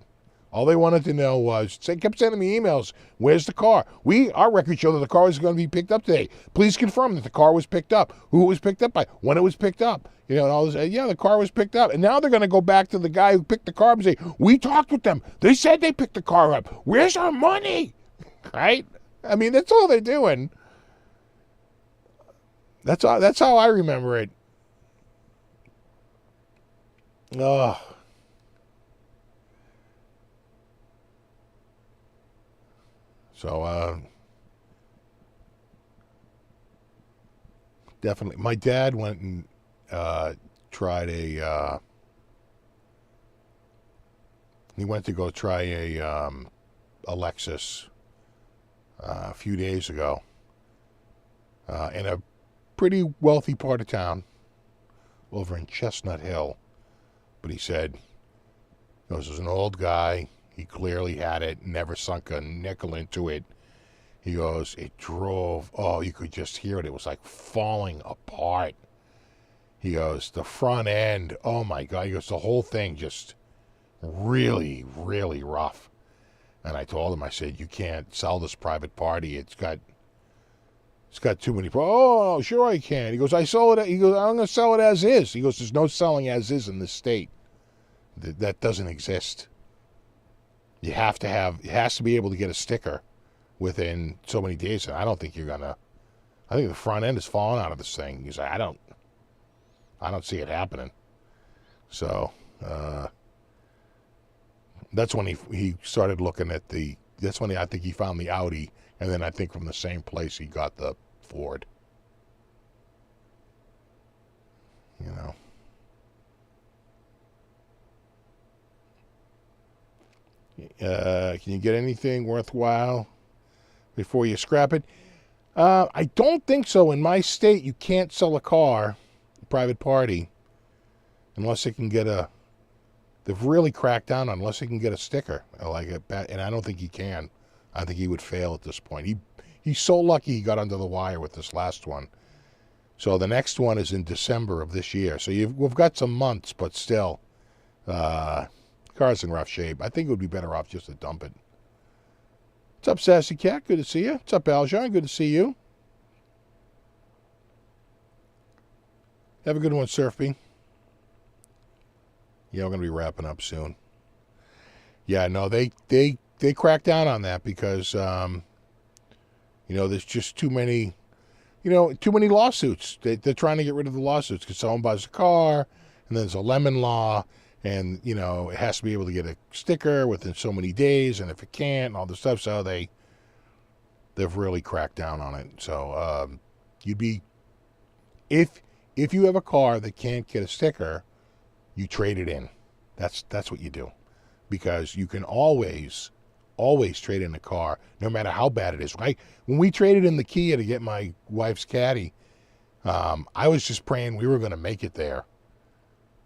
S1: All they wanted to know was, they kept sending me emails, where's the car? Our records show that the car was going to be picked up today. Please confirm that the car was picked up, who it was picked up by, when it was picked up. You know, and all this, yeah, the car was picked up. And now they're going to go back to the guy who picked the car up and say, we talked with them. They said they picked the car up. Where's our money? Right? I mean, that's all they're doing. That's how I remember it. Oh. So, definitely. My dad went and tried he went to go try a Lexus a few days ago in a pretty wealthy part of town over in Chestnut Hill. But he said, this was an old guy. He clearly had it, never sunk a nickel into it. He goes, it drove, you could just hear it. It was like falling apart. He goes, the front end, oh my God. He goes, the whole thing just really, really rough. And I told him, I said, you can't sell this private party. It's got too many oh, sure I can. He goes, I sold it. He goes, I'm going to sell it as is. He goes, there's no selling as is in this state. That doesn't exist. It has to be able to get a sticker within so many days. And I don't think I think the front end is falling out of this thing. He's like, I don't see it happening. So, that's when he started looking at that's when I think he found the Audi. And then I think from the same place he got the Ford. You know. Can you get anything worthwhile before you scrap it? I don't think so. In my state, you can't sell a car, a private party, unless it can get they've really cracked down on, unless it can get a sticker. And I don't think he can. I think he would fail at this point. He's so lucky he got under the wire with this last one. So the next one is in December of this year. So we've got some months, but still, car's in rough shape. I think it would be better off just to dump it. What's up, Sassy Cat? Good to see you. What's up, Aljon? Good to see you. Have a good one, Surfy. Yeah, we're going to be wrapping up soon. Yeah, no, they cracked down on that because, there's just too many lawsuits. They're trying to get rid of the lawsuits because someone buys a car and there's a lemon law and, it has to be able to get a sticker within so many days. And if it can't and all this stuff, so they've really cracked down on it. So, if you have a car that can't get a sticker, you trade it in. That's what you do. Because you can always trade in a car, no matter how bad it is, right? When we traded in the Kia to get my wife's Caddy, I was just praying we were going to make it there.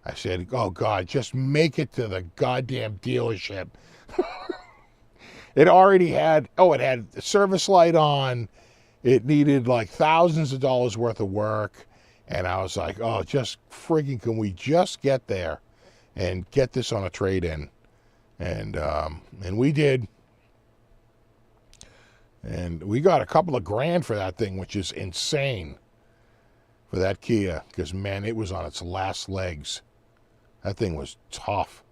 S1: I said, oh, God, just make it to the goddamn dealership. It already had the service light on. It needed like thousands of dollars worth of work. And I was like, oh, just friggin' can we just get there and get this on a trade-in? And we did. And we got a couple of grand for that thing, which is insane for that Kia. Because, man, it was on its last legs. That thing was tough.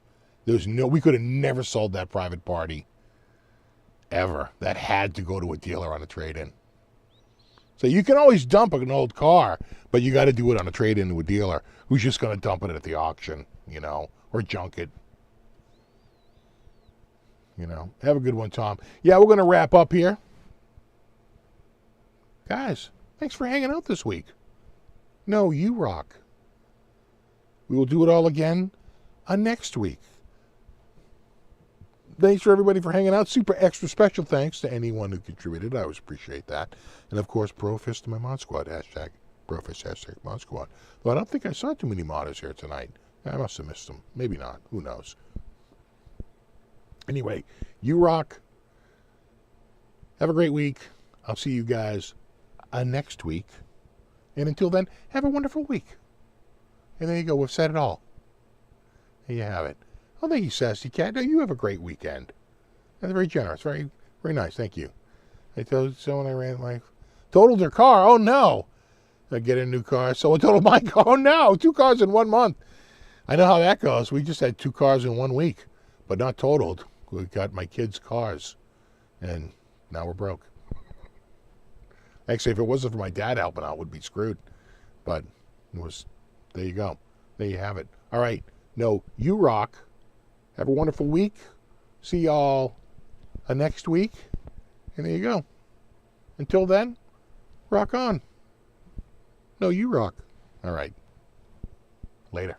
S1: We could have never sold that private party. Ever. That had to go to a dealer on a trade-in. So you can always dump an old car, but you got to do it on a trade-in to a dealer who's just going to dump it at the auction, or junk it. Have a good one, Tom. Yeah, we're going to wrap up here. Guys, thanks for hanging out this week. No, you rock. We will do it all again next week. Thanks for everybody for hanging out. Super extra special thanks to anyone who contributed. I always appreciate that. And, of course, Profist to my Mod Squad. Hashtag Profist, hashtag Mod Squad. Though I don't think I saw too many modders here tonight. I must have missed them. Maybe not. Who knows? Anyway, you rock. Have a great week. I'll see you guys next week. And until then, have a wonderful week. And there you go. We've said it all. There you have it. Oh, thank you, Sassy Cat. No, you have a great weekend. That's very generous. Very, very nice. Thank you. I told someone I ran my... Totaled their car. Oh, no. I get a new car. Someone totaled my car. Oh, no. 2 cars in 1 month. I know how that goes. We just had 2 cars in 1 week, but not totaled. We got my kids' cars, and now we're broke. Actually, if it wasn't for my dad helping out, we'd be screwed. But it was... There you go. There you have it. All right. No, you rock. Have a wonderful week. See y'all next week. And there you go. Until then, rock on. No, you rock. All right. Later.